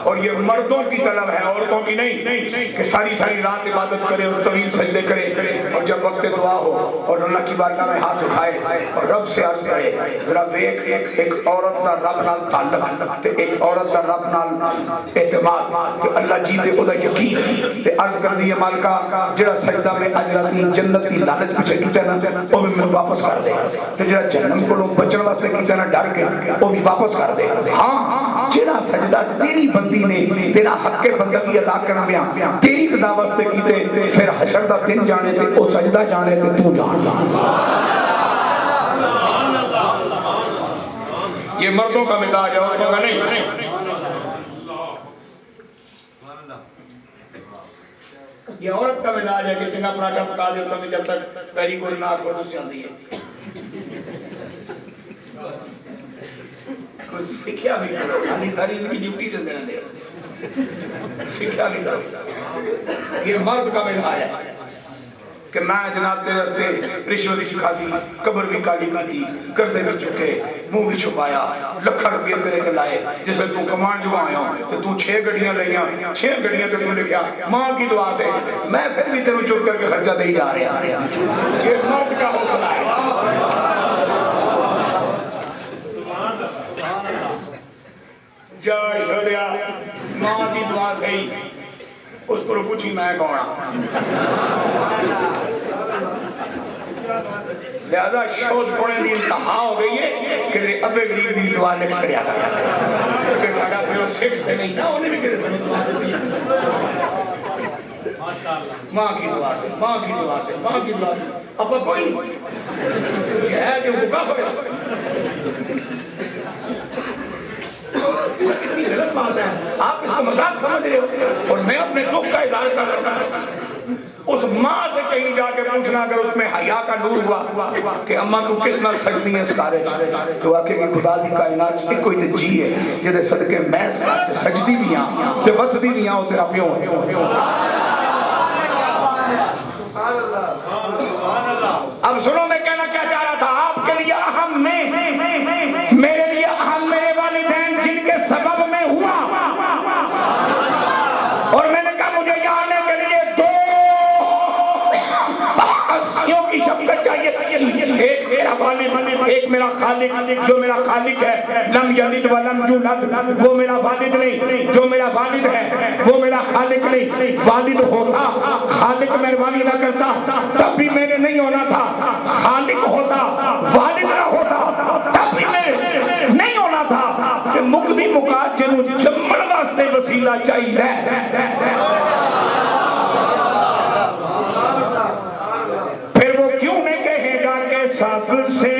اور یہ مردوں کی طلب ہے عورتوں کی نہیں، کہ ساری ساری رات عبادت کرے اور طویل سجدے کرے اور جب وقت دعا ہو اور اللہ کی بارگاہ میں ہاتھ اٹھائے اور رب سے عرض کرے ذرا دیکھ ایک عورت دا رب نال تعلق تے ایک عورت دا رب نال اعتماد تے اللہ جی تے او دا یقین تے عرض کر دی مالکا جڑا سجدہ میں اجر دی جنت دی لعنت پیچھے کیتا نا او میں واپس کر دے، تے جڑا جہنم کولوں بچن واسطے کیتا نا ڈر کے او بھی واپس کر دے۔ ہاں جڑا سجدہ تیری بندی نے تیرا حق بندگی ادا کرن پیا تیری رضا واسطے کیتے، پھر حشر دا دن جانے تے او سجدہ جانے تے تو جان۔ یہ مردوں کا مزاج ہے، عورتوں کا نہیں۔ یہ عورت کا مزاج ہے کہ چنگا پراٹھا پکا دے تو جب تک پیری کوئی نہ کھولو سے آتی ہے، کچھ سکھیا بھی کرو، ساری اس کی ڈیوٹی دے دینا دے، سکھیا بھی کرو۔ یہ مرد کا مزاج ہے کہ میں جناب تیرے راستے رشوت بھی کھا دی، قبر بھی کالی کی تھی، قرضے بھی چکے، منہ بھی چھپایا، لکھا روپیے تیرے تے لائے، جسے تو کمان جو آیا تو تو 6 گڑیاں لئیاں، 6 گڑیاں تے تو لکھیا ماں کی دعا سے میں پھر بھی تیرے چپ کر کے خرچہ دے ہی جا رہے ہیں۔ یہ مرد کا حوصلہ ہے۔ جا چھوڑیا ماں دی دعا صحیح اس کو پوچھی میں کون ہوں لہذا شوز پڑھنے دی انتہا ہو گئی ہے کہ میرے ابے غریب دی دعا لکھ سڑیا تھا کہ ساڑا پھر سکھ سے نہیں نا انہیں بھی کہتے سمجھ دعا دیتی ہے ماں کی دعا سے ماں کی دعا سے ماں کی دعا سے ابا کوئی نہیں جہاں کہ وہ کافر ہے کتنی غلط بات ہے آپ اس کو مذاق سمجھ رہے ہو اور میں اپنے دکھ کا اظہار کر رہا ہوں اس ماں سے کہیں جا کے پوچھنا اگر اس میں حیا کا نور ہوا کہ اماں تو کس نہ سجدی ہے سکارے تو آکے کہ خدا دی کائنات ایک کوئی تے جی ہے جدے صدقے میں سجدی بھی ہاں تے وسدی بھی ہاں تیرا پیوں اب سنو میں کہنا کیا چاہ رہا تھا آپ کے لیے اہم میں میرے لیے اہم میرے والدین جن کے سبب میں ہوا اور میں نے کہا مجھے یہاں آنے کے لیے دو ہستیوں کی شفقت چاہیے ایک میرا والد ایک میرا خالق جو میرا خالق ہے لم یلد ولم یولد وہ میرا والد نہیں جو میرا والد ہے وہ میرا خالق نہیں والد ہوتا خالق مہربانی نہ کرتا تب بھی میرے نہیں ہونا تھا خالق ہوتا والد نہ ہوتا تب بھی میرے نہیں ہونا تھا کہ مقدی مقاد جنہوں جمعن واسطے وسیلہ چاہیے پھر وہ کیوں نہیں کہے گا کہ سب سے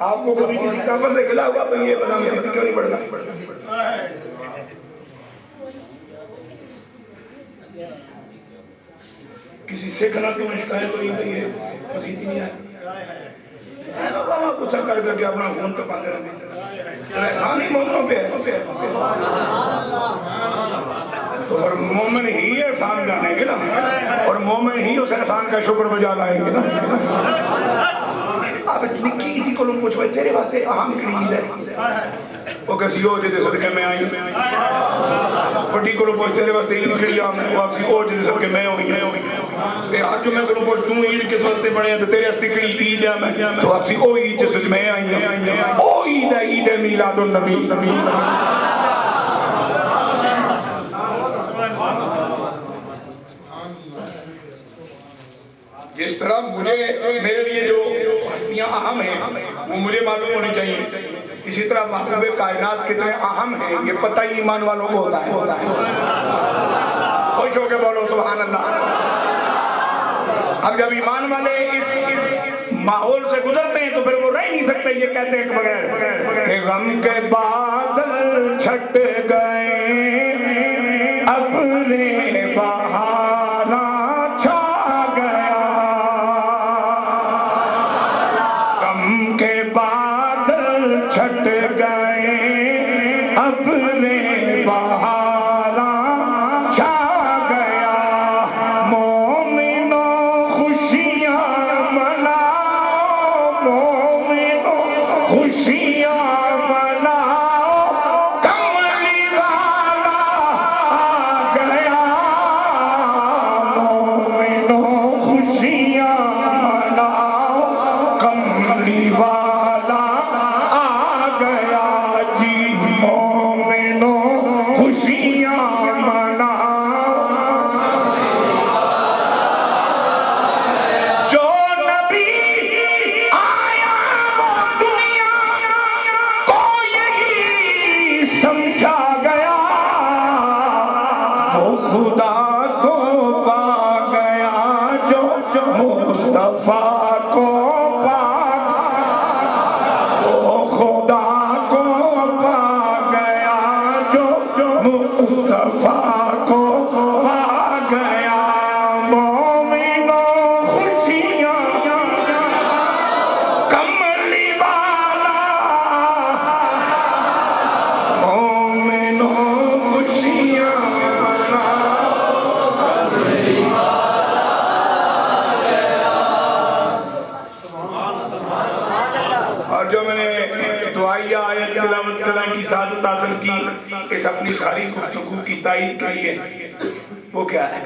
آپ کو کبھی کسی کافر سے گلا ہوا تو یہ بنا میں کیوں نہیں پڑھنا کسی سیکھنا تو میں شکایت ہوئی بھئی ہے مسیحی نہیں آئے آپ کو سر کر کے اپنا فون تو پاندے رہتے احسان ہی مومنوں پہ ہے اور مومن ہی احسان جانیں گے نا اور مومن ہی اس احسان کا شکر بجا لائیں گے نا آپ نکی عیدی کو لوگ پوچھ بھائی تیرے واسطے اہم کڑی عید ہے وہ کسی ہو جیدے صدقے میں آئی پٹی کو لوگ پوچھ تیرے واسطے عید کڑی آم ہے وہ کسی ہو جیدے صدقے میں ہوئی آج جو میں کو لوگ پوچھ تم عید کس واسطے پڑھے ہیں تو تیرے واسطے کڑی عید ہے میں تو کسی او عید جس وجہ میں آئی ہیں او عید ہے میلاد النبی جس طرح مجھے میرے لیے جو ہستیاں اہم ہیں وہ مجھے معلوم ہونی چاہیے اسی طرح محبوب کائنات کتنے اہم ہیں یہ پتہ ہی ایمان والوں کو ہوتا ہے خوش ہو کے بولو سبحان اللہ اب جب ایمان والے اس ماحول سے گزرتے ہیں تو پھر وہ رہ نہیں سکتے، یہ کہتے ہیں کہ بغیر کہ غم کے بادل چھٹ گئے ابرے بہاراں چھا گیا، غم کے بادل چھٹ گئے ابرے بہاراں چھا گیا، مومنوں خوشیاں مناؤ، مومنوں خوشیاں مناؤ، کملی والا آ گیا، مومنوں خوشیاں مناؤ، کملی والا آ گیا جی، مومنوں خوشیاں مناؤ، جو نبی آیا وہ دنیا کو یہی سمجھا گیا، وہ خدا کو پا گیا جو مصطفیٰ کو پا، وہ خدا کو پا گیا جو مصطفیٰ کو پا گیا، مومنوں خوشیاں کملی والا، مومنوں خوشیاں اور جو میں نے دعائیہ آیت تلاوت کرنے کی سعادت حاصل کی اس اپنی ساری گفتگو کی تائید کے لیے، وہ کیا ہے؟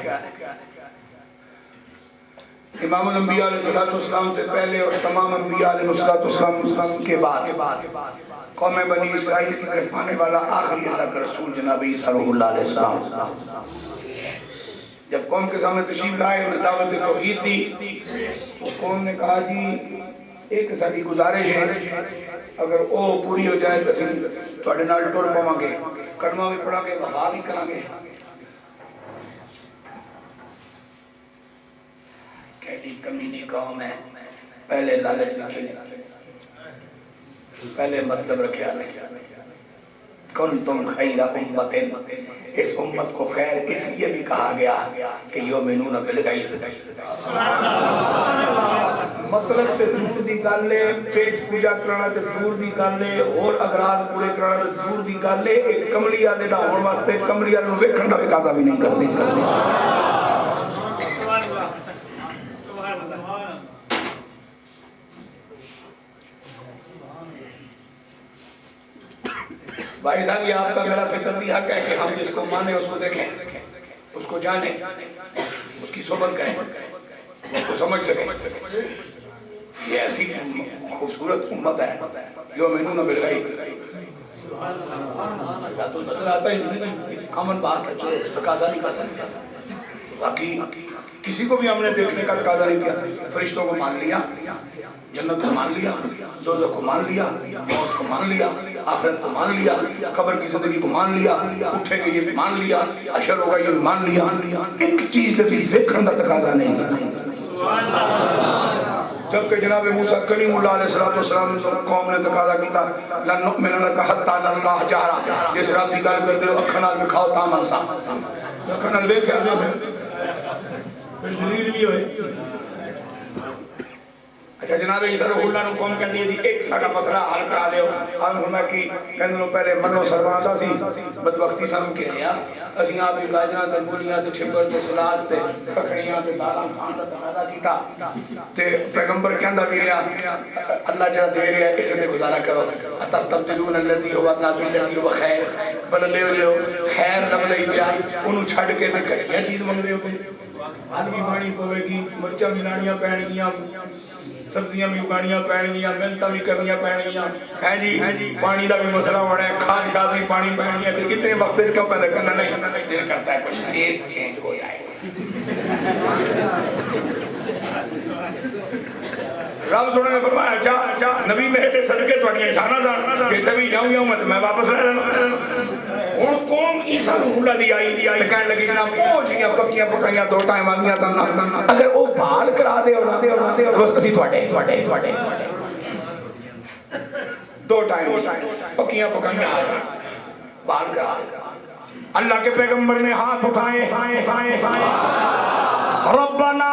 امام الانبیاء علیہ السلام سے پہلے اور تمام انبیاء علیہ السلام کے بعد قوم بنی اسرائیل کی طرف آنے والا آخری اللہ کا رسول جناب عیسیٰ روح اللہ علیہ السلام جب قوم کے سامنے تشریف لائے انہیں دعوت توحید دی، وہ قوم نے کہا جی ایک ساری گزارش ہے، اگر وہ پوری ہو جائے تو تھوڑے نال ٹر پاواں گے، کلمہ بھی پڑھا گے، وفا بھی کریں گے۔ کہتی کمینی قوم ہے، پہلے لالچ رکھے، پہلے مطلب رکھیا کنتم خیر امت، اس امت کو خیر اس لیے بھی کہا گیا کہ یؤمنون بالغیب، مطلب سے دور دی گل ہے، پیٹ پوجا کرانا تے دور دی گل ہے، اور اغراض پورے کرانا تے دور دی گل ہے، ایک کملی والے دا ہون واسطے کملی والے نوں ویکھن دا تقاضا بھی نہیں کرتی۔ سبحان اللہ، سبحان اللہ۔ بھائی صاحب یہ آپ کا میرا فطرتی حق ہے کہ ہم جس کو مانیں اس کو دیکھیں، اس کو جانیں، اس کی صحبت کریں، اس کو سمجھ سکیں۔ یہ ایسی خوبصورت امت ہے یؤمنون بالغیب، اللہ تو نظر آتا ہی نہیں، کامن بات ہے جو تقاضا نہیں کر سکتے۔ باقی کسی کو بھی ہم نے دیکھنے کا تقاضا نہیں کیا، فرشتوں کو مان لیا، جنت کو مان لیا، دوزخ کو مان لیا، موت کو مان لیا، آخرت کو مان لیا، قبر کی زندگی کو مان لیا، اٹھے گے یہ بھی مان لیا، حشر ہوگا یہ بھی مان لیا، ایک چیز بھی ویکھن دا تقاضا نہیں کیا۔ جبکہ جناب موسیٰ کلیم اللہ علیہ السلام قوم نے تقاضا کیتا لن نؤمن لک حتی نر اللہ جہرا، جس رب دی گل کردے ہو اکھاں نال وکھاؤ تا منسا، اکھاں نال ویکھیا جو پھر ذلیل بھی ہوئے۔ اچھا جناب عیسیٰ روح اللہ نے قوم کہتی ہے جی ایک ساڑا مسئلہ حل کرا دیو، ہم فرمایا کہ کہنے لو پہلے منو سربازہ سی بدبختی سانوں کہہ رہا، اسیں آپ کی گاجراں تے مولیاں تے چھپر تے سلاد تے کھکڑیاں تے دالاں کھان دا تقاضا کیتا تے پیغمبر کہندا بھی رہا اللہ جڑا دے رہا ہے اس نے گزارا کرو، اتستبدلون الذی هو ادنی بالذی هو خیر، بدلے ہو خیر لب لئی پیا انہوں چھڈ کے تے گھٹیا چیز منگدے ہو پھل بھی کھانی پوے گی، مرچاں بھی لانیاں پین گیاں، سبزیاں بھی اگانیاں پین گیاں، محنتاں بھی کرنیاں پین گیاں، ہے جی پانی دا بھی مسئلہ ہونا ہے، کھاد کھاد بھی پانی پین گیا، تو اتنے وقت کیوں پیدا کرنا نہیں، دل کرتا ہے کچھ ٹیسٹ چینج ہو جائے۔ رب سونے نے فرمایا اچھا نبی میرے صدقے تھوڑیاں شاناں کہ تبھی جاؤں گا میں واپس رہ لینا اور قوم عیسیٰ اللہ دی آئی کہنے لگی جناب پہنچیاں پکیاں پکائیاں 2 ٹائم آدیاں تنہا اگر وہ بحال کرا دے اور بس اسی تھوڑے 2 ٹائم پکیاں پکائیاں بحال کرا دے اللہ کے پیغمبر نے ہاتھ اٹھائے ربنا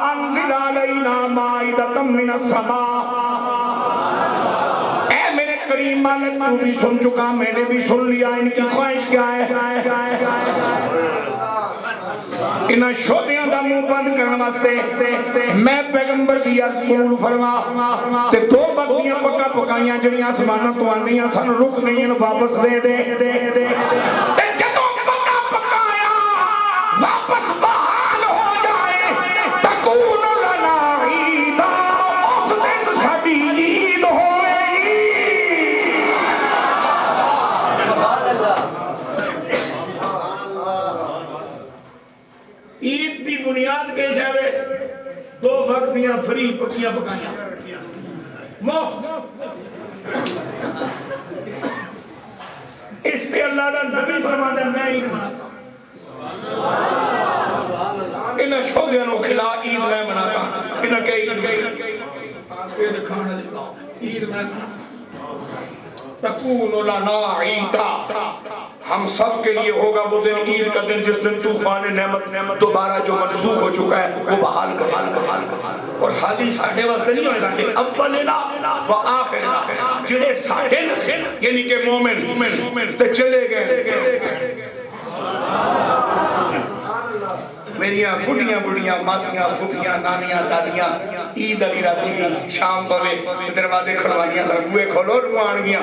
انزل علینا مائدۃ من السماء اے میرے کریم مالک تو بھی سن چکا میں نے بھی سن لیا ان کی خواہش کیا ہے انہاں شودیاں دا منہ بند کرنے واسطے میں پیغمبر دی عرض قبول فرما تے 2 بکریاں پکا پکائیاں جڑیاں آسمانوں تو آندیاں سن رک گئیاں واپس دے تے جدوں پکا پکایا واپس بحال ہو جائے تکون لنا عیدا اس دن ساڈی عید ہوئے گی عید دی بنیاد کے شہرے 2 وقت دیاں فری پکیاں پکائیاں مفت اس پہ اللہ کا نبی فرماتا ہے میں عید مناسا انہاں شودیاں نو کھلا عید میں مناسا انہاں کہ عید کھانا لگا عید میں مناسا تکون لنا عیدا ہم سب کے لیے ہوگا وہ دن عید کا دن جس دن طوفان نعمت دوبارہ جو منسوخ ہو چکا ہے وہ بحال کر اور حدیث ساڈے واسطے نہیں ہوئے گا اولنا و آخرنا جڑے ساڈے یعنی کہ مومن تے چلے گئے میریاں بڑیاں ماسیاں پھوپھیاں نانیاں دادیاں عید علی راتی بھی شام پوے دروازے کھڑوانیاں سر بوئے کھولو روان گیا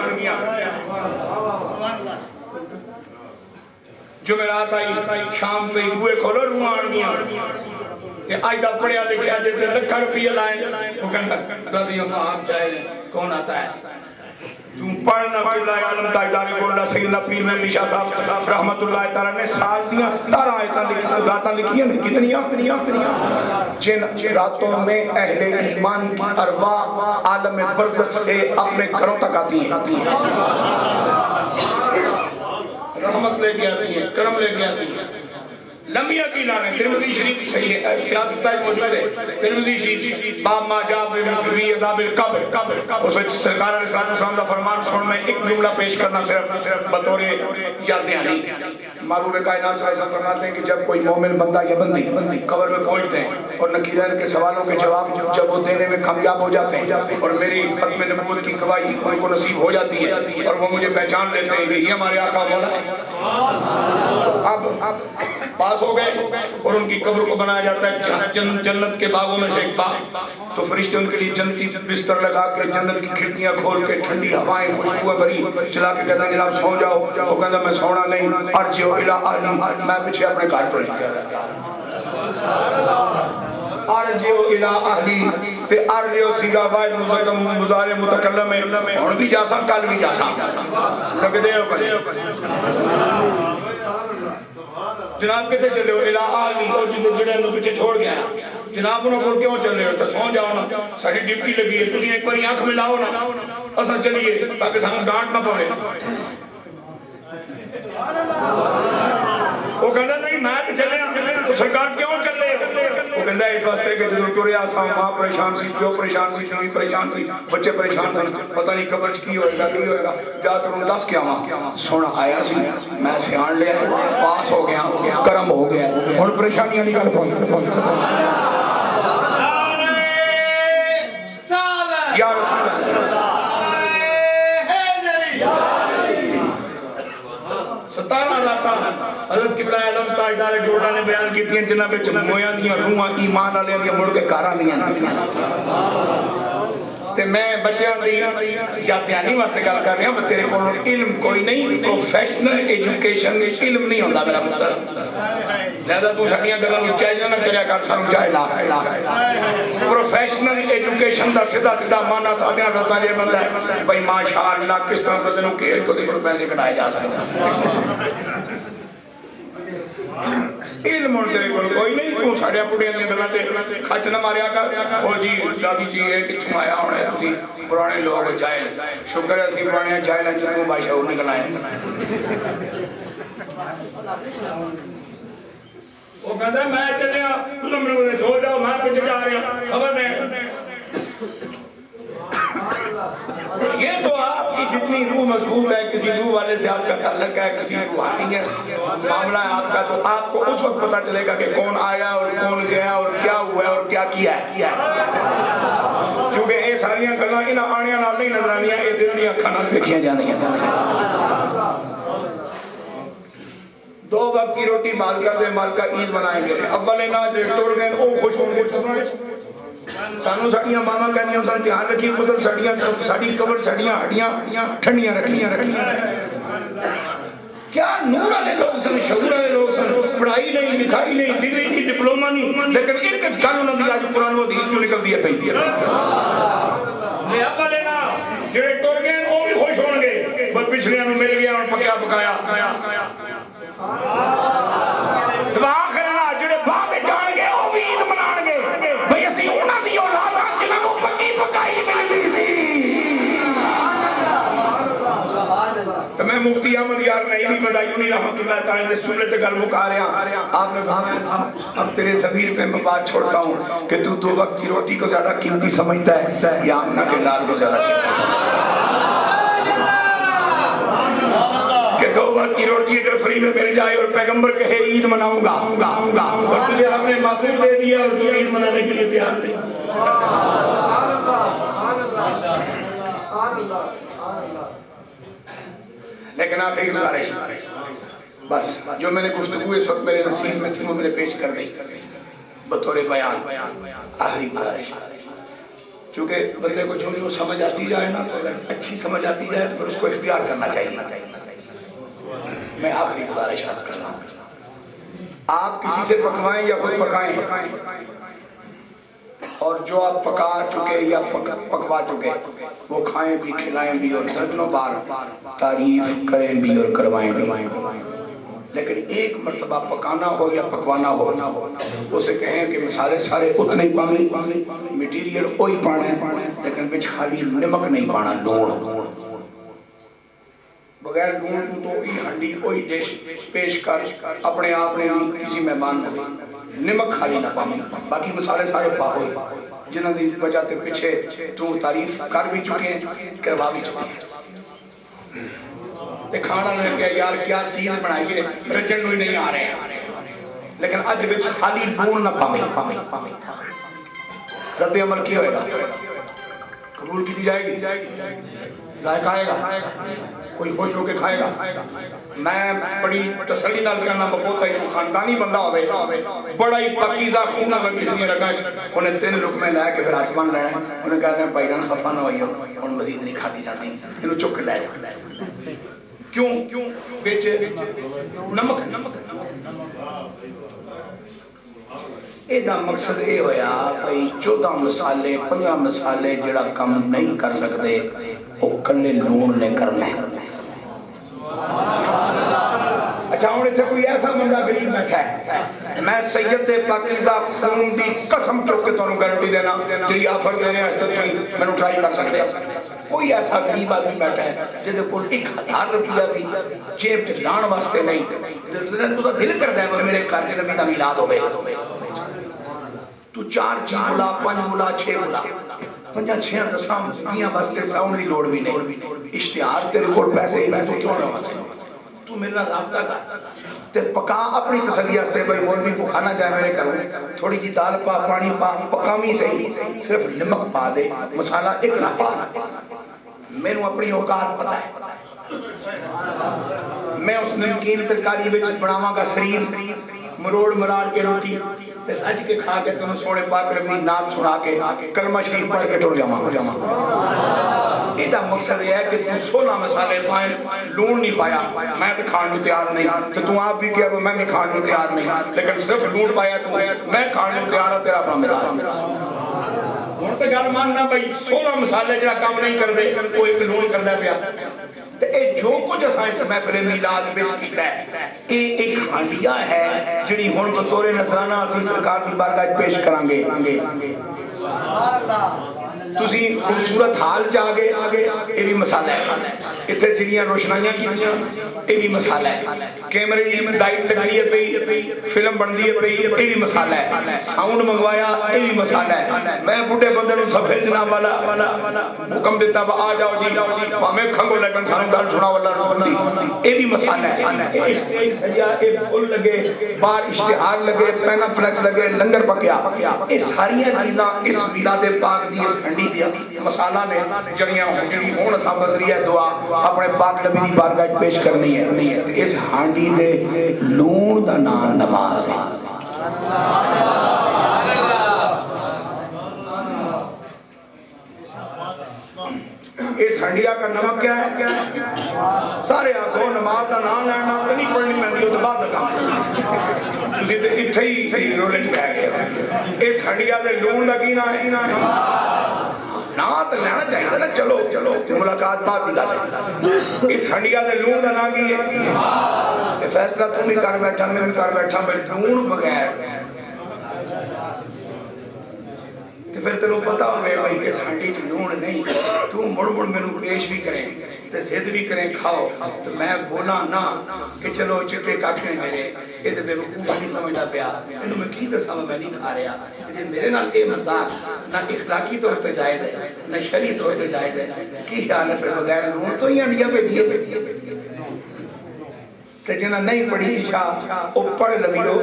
جمعرات آئی شام پہ بوئے کھولو روان گیا آج دا پڑھیا لکھیا جیتے لکھا روپیہ لائیں وہ کہتا دادی ہم آپ چاہے کون آتا ہے تم پڑھنا کوئی اللہ عالم تاجداری کو اللہ سیدنا پیر میں شاہ صاحب رحمت اللہ تعالیٰ نے سال دیاں 17 راتاں لکھی ہیں کتنیاں جن راتوں میں اہل ایمان کی ارواح عالم برزخ سے اپنے گھروں تک آتی ہیں رحمت لے کے آتی ہیں کرم لے کے آتی ہیں لمحہ کی لانے ترمذی شریف صحیح ہے سیاست تاج موجود ہے ترمذی شریف باب ما جاء فی عذاب القبر اس وچ سرکار علیہ السلام کا فرمان سن میں ایک جملہ پیش کرنا صرف بطور یاد دہانی محبوب کائنات صلی اللہ علیہ وسلم فرماتے ہیں کہ جب کوئی مومن بندہ یا بندی قبر میں پہنچتے ہیں اور نقیدین کے سوالوں کے جواب جب وہ دینے میں کامیاب ہو جاتے ہیں اور میری ختم نبوت کی گواہی ان کو نصیب ہو جاتی ہے اور وہ مجھے پہچان لیتے ہیں کہ یہ ہمارے آقا مولا ہے اب پاس ہو گئے اور ان کی قبر کو بنایا جاتا ہے جنت کے باغوں میں سے ایک باغ تو فرشتے ان کے لیے جنتی بستر لگا کے جنت کی کھڑکیاں کھول کے ٹھنڈی ہوائیں خوشبوئیں بھری چلا کے کہتا جناب سو جاؤ وہ کہتا میں سونا نہیں ارجعوا الی اہلی میں پیچھے اپنے گھر پر ارجعوا الی اہلی تے ارجعوا سیگا واحد مزکم مضارع متکلم ہے ہن بھی جا سا کل بھی جا سا لگ دے جناب کتے چلے ہو الہ آلی اور جڑے انہوں پیچھے چھوڑ گیا جناب انہوں کو کیوں چلے ہو تو سو جاؤ نا ساری ڈپٹی لگی ہے تسی ایک باری آنکھ ملاؤ نا اساں چلیے تاکہ سانوں ڈانٹ نہ پڑے وہ کہتا نہیں میں تو چلے تو سرکار کیوں چلے وہ کہتا ہے اس واسطے کہ جدوں ٹریا سا ماں پریشان سی پیو پریشان سی جوئی پریشان سی بچے پریشان سن پتہ نہیں قبر کی ہوئے گا جا تو انہوں دس کیا ماں سونا آیا سی میں سیان لیا پاس ہو گیا کرم ہو گیا اور پریشانیاں نکل پہنچ یا رسول اللہ 17 لاتا حضرت قبلہ عالم تاجدار ڈوڈا نے بیان کی تھی جنہ بچ مویاں دیاں روحاں ایمان والے دیاں مڑ کے کاراں دیاں تے میں بچیاں دی یا دھیانی واسطے گل کر رہا ہوں تیرے کول علم کوئی نہیں پروفیشنل ایجوکیشن علم نہیں ہوندا میرا پتر لہذا تو ساڈیاں گلاں نوں چاہیے نہ کریا کر سانوں چاہے لا پروفیشنل ایجوکیشن دا سیدھا معنی سادیاں دساں یہ بندہ ہے بھائی ماشاءاللہ کس طرح بندے نوں کھیل کو دے پیسے کٹائے جا سکتے علم اور تیرے کوئی نہیں تو ساڑھے پوڑیاں دیں دلاتے کھچ نہ ماریا کر اور جی دادی جی ہے کہ چھمایا ہونا ہے تھی پرانے لوگ جائل شکر ہے اسی پرانے جائل ہیں جنہوں بادشاہ نکل آئے وہ کہتا ہے میں چلیا تم نے سو جاؤ میں پیچھے جا رہا خبر نہیں یہ تو آپ کی جتنی روح مضبوط ہے کسی روح والے سے آپ کا تعلق ہے کسی روحانی ہے معاملہ ہے آپ کا تو آپ کو اس وقت پتا چلے گا کہ کون آیا اور کون گیا اور کیا ہوا ہے اور کیا کیا ہے کیونکہ یہ ساری گلاں انہاں آنیاں نال نہیں نظر آنیاں یہ دل دی اکھاں نال دیکھیاں جاندیاں دو وقت کی روٹی مالکہ دے مالکہ عید منائیں گے اول نہ جو ٹر گئے وہ خوش ہوں گے سانو ساڑیاں ماما کہہ دیا سان دھیان رکھی پتر ساڑی قبر ساڑیاں ہڈیاں ٹھنڈیاں رکھیاں کیا نور والے لوگ سن شعور والے لوگ سن پڑھائی نہیں لکھائی نہیں ڈگری نہیں ڈپلوما نہیں لیکن ایک گل انہوں نے آج پرانو حدیث چوں نکل دیا پئی لے اول نہ جڑے ٹر گئے وہ بھی خوش ہون گے پر پچھلیاں نوں مل گیا اور پکیا پکایا آخر جڑے باغ جان گے وہ بھی عید منان گے بھئی اسی انہاں دی اولاد جنہاں نوں پکی پکائی ملدی سی تو میں مفتی احمد یار نعیمی بدایونی رحمت اللہ تعالی اس جملے تے گل مکا رہا آپ نے فرمایا اب تیرے ضمیر پہ میں بات چھوڑتا ہوں کہ تو دو وقت کی روٹی کو زیادہ قیمتی سمجھتا ہے یا آمنہ کے لال کو زیادہ قیمتی سمجھتا ہے کہ دو وقت کی روٹی اگر فری میں مل جائے اور پیغمبر کہے عید مناؤں گا اور تجھے رب نے معقول دے دیا اور تو عید منانے کے لیے تیار نہیں لیکن آپ ایک گزارش بس جو میں نے گفتگو اس وقت میرے نصیب میں تھی وہ میں نے پیش کر دی بطور بیان آخری گزارش چونکہ بندے کو جو سمجھ آتی جائے نا تو اگر اچھی سمجھ آتی جائے تو پھر اس کو اختیار کرنا چاہیے میں آخری گزارش عرض کرنا آپ کسی سے پکوائیں یا خود پکائیں اور جو آپ پکا چکے یا پکوا چکے وہ کھائیں بھی کھلائیں بھی اور دردنوں بار تعریف کریں بھی اور کروائیں بھی لیکن ایک مرتبہ پکانا ہو یا پکوانا ہو اسے کہیں کہ مسالے سارے اتنے ہی پانے میٹیریل کوئی پانا ہے لیکن بچ خالی نمک نہیں پانا لون بغیر لون تو ای ہنڈی کوئی ڈش پیش کر اپنے آپ نے کسی مہمان کو نمک خالی نہ پانے باقی مسالے سارے پاہوئی جنہوں نے وجہ تے پیچھے تو تعریف کر بھی چکے ہیں کروا بھی چکے ہیں کھانا نے کہا یار کیا چیز بنائیے رجن نوئی نہیں آ رہے ہیں لیکن آج بچ خالی لون نہ پانے رد عمل کیا ہوئے گا قبول کی دی جائے گی ذائقہ آئے گا کوئی خوش ہو کے کھائے گا میں بڑی تسلی نال کرنا مبوتا ہی خاندانی بندہ ہوئے بڑا ہی پاکیزہ خون اگر کسی نے رکھا ہے انہیں 3 لقمے لائے کہ پھر آسمان لائے انہیں کہا کہ بھائی جان خفا نہ ہوئی ہو اور مزید نہیں کھا دی جاتی انہوں چک لائے کیوں بیچے نمک ایدہ مقصد اے ہویا بھئی 14 مسالے 15 مسالے جڑا کم نہیں کر سکتے وہ کلے لون نے کرنا ہے اچھا ہونے تھے کوئی ایسا بندہ غریب بیٹھا ہے میں سید پاکیزہ خون دی قسم چوک کے تو انہوں گارنٹی دینا جڑی آفر دے رہے ہیں میں نے ٹرائی کر سکتے کوئی ایسا غریب آدمی بیٹھا ہے جیدے کو 1000 روپیہ بھی جیب جلان واسطے نہیں تو دل کر دے گا میرے کارچ نبی دا میلاد ہوئے تو 4 ملا 5 ملا 6 ملا 5-6 دسام دیاں واسطے ساؤنڈ دی لوڑ بھی نہیں اشتہار تیرے کول پیسے کیوں نہ واسطے تو میرا رابطہ کر تے پکا اپنی تسلیہ سے بھئی مولوی کو کھانا جائے میرے کروں تھوڑی جی دال پا پانی پا پکامی صحیح صرف نمک پا دے مسالہ ایک نہ پا میں نے اپنی اوقات پتا ہے میں اس نمکین ترکاری وچ بناواں گا سریر مروڑ مراڑ کے روٹی تے رج کے کھا کے تمہیں سونے پاک ربی نات سنا کے کلمہ شریف پڑھ کے ٹر جاواں ایدہ مقصد یہ ہے کہ تو 16 مسالے پائیں لون نہیں پایا میں تو کھانوں تیار نہیں تو تم آپ بھی کیا میں بھی کھانوں تیار نہیں لیکن صرف لون پایا تو میں کھانوں تیار ہوں تیرا اپنا ملا ہوں تو گل ماننا بھائی 16 مسالے جڑا کام نہیں کر دے وہ ایک لون کر دے پیا اے جو کچھ اساں اس محفل میلاد وچ کیتا ہے اے ایک ہانڈیا ہے جڑی ہن بطور نذرانہ اسی سرکار دی بارگاہ پیش کران گے ਤੁਸੀਂ ਖੂਬਸੂਰਤ ਹਾਲ ਚ ਆ ਗਏ, ਇਹ ਵੀ ਮਸਾਲਾ ਹੈ। ਇੱਥੇ ਜਿਹੜੀਆਂ ਰੋਸ਼ਨਾਈਆਂ ਕੀਤੀਆਂ ਇਹ ਵੀ ਮਸਾਲਾ ਹੈ। ਕੈਮਰੇ ਦੀ ਲਾਈਟ ਲੱਗੀ ਹੈ ਪਈ, ਫਿਲਮ ਬਣਦੀ ਹੈ ਪਈ, ਇਹ ਵੀ ਮਸਾਲਾ ਹੈ। ਸਾਊਂਡ ਮੰਗਵਾਇਆ ਇਹ ਵੀ ਮਸਾਲਾ ਹੈ। ਮੈਂ ਬੁੱਢੇ ਬੰਦੇ ਨੂੰ ਸਫੇਦ ਜਨਾਬ ਵਾਲਾ ਹੁਕਮ ਦਿੱਤਾ ਆ ਜਾਓ ਜੀ, ਭਾਵੇਂ ਖੰਗੋ ਲੱਗਣ ਸਾਨੂੰ ਗੱਲ ਸੁਣਾ ਵਾਲਾ ਰਸੂਲੀ, ਇਹ ਵੀ ਮਸਾਲਾ ਹੈ। ਇਹ ਸਟੇਜ ਸਜਿਆ, ਇਹ ਫੁੱਲ ਲੱਗੇ, ਬਾਹਰ ਇਸ਼ਤਿਹਾਰ ਲੱਗੇ, ਪੈਨਾ ਫਲੈਕਸ ਲੱਗੇ, ਲੰਗਰ ਪੱਕਿਆ, ਇਹ ਸਾਰੀਆਂ ਚੀਜ਼ਾਂ ਇਸ ਮਿਲਾਦ ਪਾਕ ਦੀ ਇਸ ਹੰਡੀ ਦੀਆਂ ਮਸਾਲਾ ਨੇ ਜਿਹੜੀਆਂ ਜਿਹੜੀ ਹੁਣ ਅਸਾਂ ਬਜ਼ਰੀਆ ਦੁਆ ਆਪਣੇ ਪਾਕ ਨਬੀ ਦੀ ਬਾਰਗਾਹ ਵਿੱਚ ਪੇਸ਼ ਕਰਨੀ ਹੈ। ਤੇ ਇਸ ਹਾਂਡੀ ਦੇ ਲੂਣ ਦਾ ਨਾਮ ਨਮਾਜ਼ ہے۔ اس ہنڈیا کا نمک کیا ہے؟ سارے آخو نماز کا نام لینا تو نہیں پڑھنی پہنتی، وہ تو بعد کا تسی تے اتھے ہی رولے چ پہ گئے۔ اس ہنڈیا دے لون دا کی نام ہے؟ نام تو لینا چاہیے نا، چلو ملاقات بات دی گل۔ اس ہنڈیا دے لون دا نام کی ہے؟ فیصلہ تم بھی کر بیٹھا، میں بھی کر بیٹھا، میں لون بغیر تو پھر تینوں پتا ہوئے بھائی اس ہانڈی چ لون نہیں، تو مڑ مینوں پیش بھی کریں تے ضد بھی کریں کھاؤ، تو میں بولا نہ کہ چلو چٹے کاکھنے میرے یہ تو بے وقوف نہیں سمجھتا پیا، اینوں میں کی دساں میں نہیں کھا رہا۔ جی میرے نال اے مذاق نہ اخلاقی طور تے جائز ہے نہ شرعی طور تے جائز ہے، کی خیال ہے پھر بغیر لون تو ہی ہنڈیاں بھیجیے؟ تے جنہاں نہیں پڑھی عشاء او پڑھ لویو،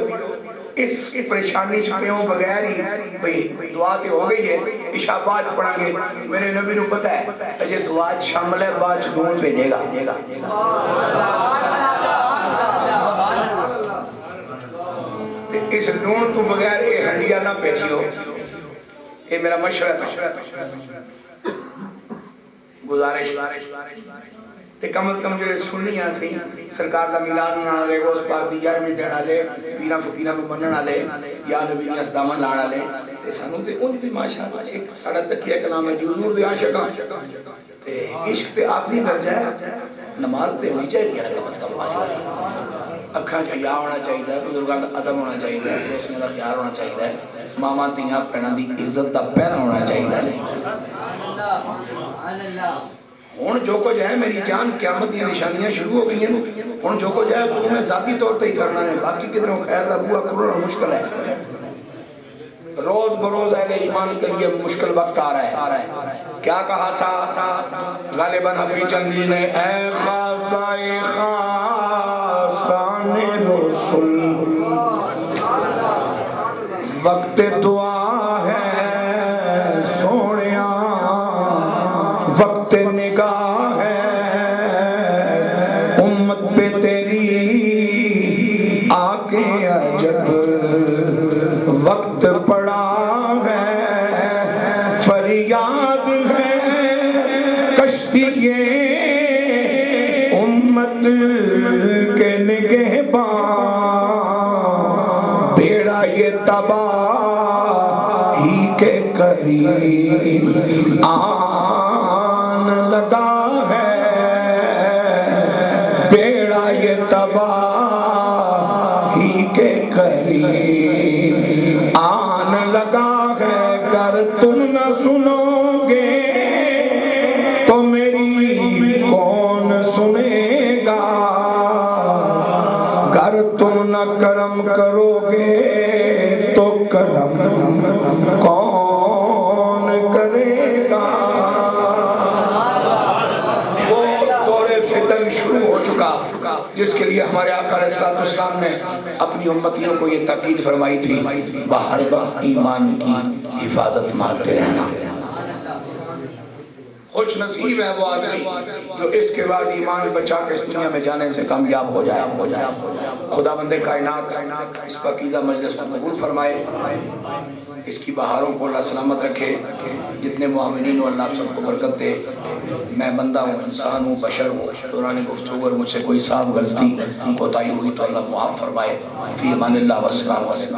اس پریشانی چھپیوں بغیر ہی بھئی دعا تے ہو گئی ہے، عشاء بعد پڑھیں گے۔ میرے نبی نو پتہ ہے اجے دعا شامل ہے، بعد لون بھیجے گا۔ اس لون تو بغیر یہ ہنڈیا نہ بھیجیو، یہ میرا مشورہ ہے، گزارش تے کم از کم جو سننیاں سی سرکار دا میلاد منانا لے، غوث پاک دی 11ویں دینا لے، پیرا فقیرہ کو مننا لے، یا نبی دی اسدامن لانا لے، تے سانو تے ان دی ماشاءاللہ ایک ساڑا تکیہ کلام ہے جو حضور دے عاشقاں تے عشق تے آخری درجہ ہے، نماز تے ہونی چاہیے کم از کم ماشاءاللہ، اکھاں حیا ہونا چاہیے، بزرگاں دا ادب ہونا چاہیے، دوستیاں دا خیال ہونا چاہیے، ماما تیاں پہنا دی عزت دا پہلا ہونا چاہیے۔ ہون جو کچھ ہے میری جان قیامت یہ نشانیاں شروع ہو گئی ہیں، ہون جو کچھ ہے تو میں ذاتی طور تے ہی کرنا ہے، باقی کدھروں خیر دا بوا کرنا مشکل ہے۔ روز بروز اہل ایمان کے لیے مشکل وقت آ رہا ہے۔ کیا کہا تھا غالباً حفیظ چندی نے، اے خاصائے خاصان رسول وقت دعا ہے سونیا، وقت نگاہ ہے امت پہ تیری آگے عجب، وقت پڑا ہے فریاد ہے کشتی امت کے نگہباں، بیڑا یہ تباہی کے قریب آن لگا ہے، بیڑا یہ تباہی کے قریب آن لگا ہے۔ اگر تم نہ سنو گے تو میری کون سنے گا، اگر تم نہ کرم کرو گے تو کرم کون کرے گا۔ وہ دور فتن شروع ہو چکا جس کے لیے ہمارے آقا علیہ السلام نے اپنی امتیوں کو یہ تاکید فرمائی تھی، بہر وقت ایمان کی حفاظت مانگتے رہنا۔ خوش نصیب ہے وہ آدمی جو اس کے بعد ایمان بچا کے اس دنیا میں جانے سے کامیاب ہو جائے۔ خدا بندے کائنات اس پاکیزہ مجلس کو قبول فرمائے، اس کی بہاروں کو اللہ سلامت رکھے، جتنے مومنین ہو اللہ سب کو برکت دے۔ میں بندہ ہوں، انسان ہوں، بشر ہوں، دوران گفتگو اور مجھ سے کوئی صاحب غلطی کوتاہی ہوئی تو اللہ معاف فرمائے۔ فی امان اللہ والسلام علیکم۔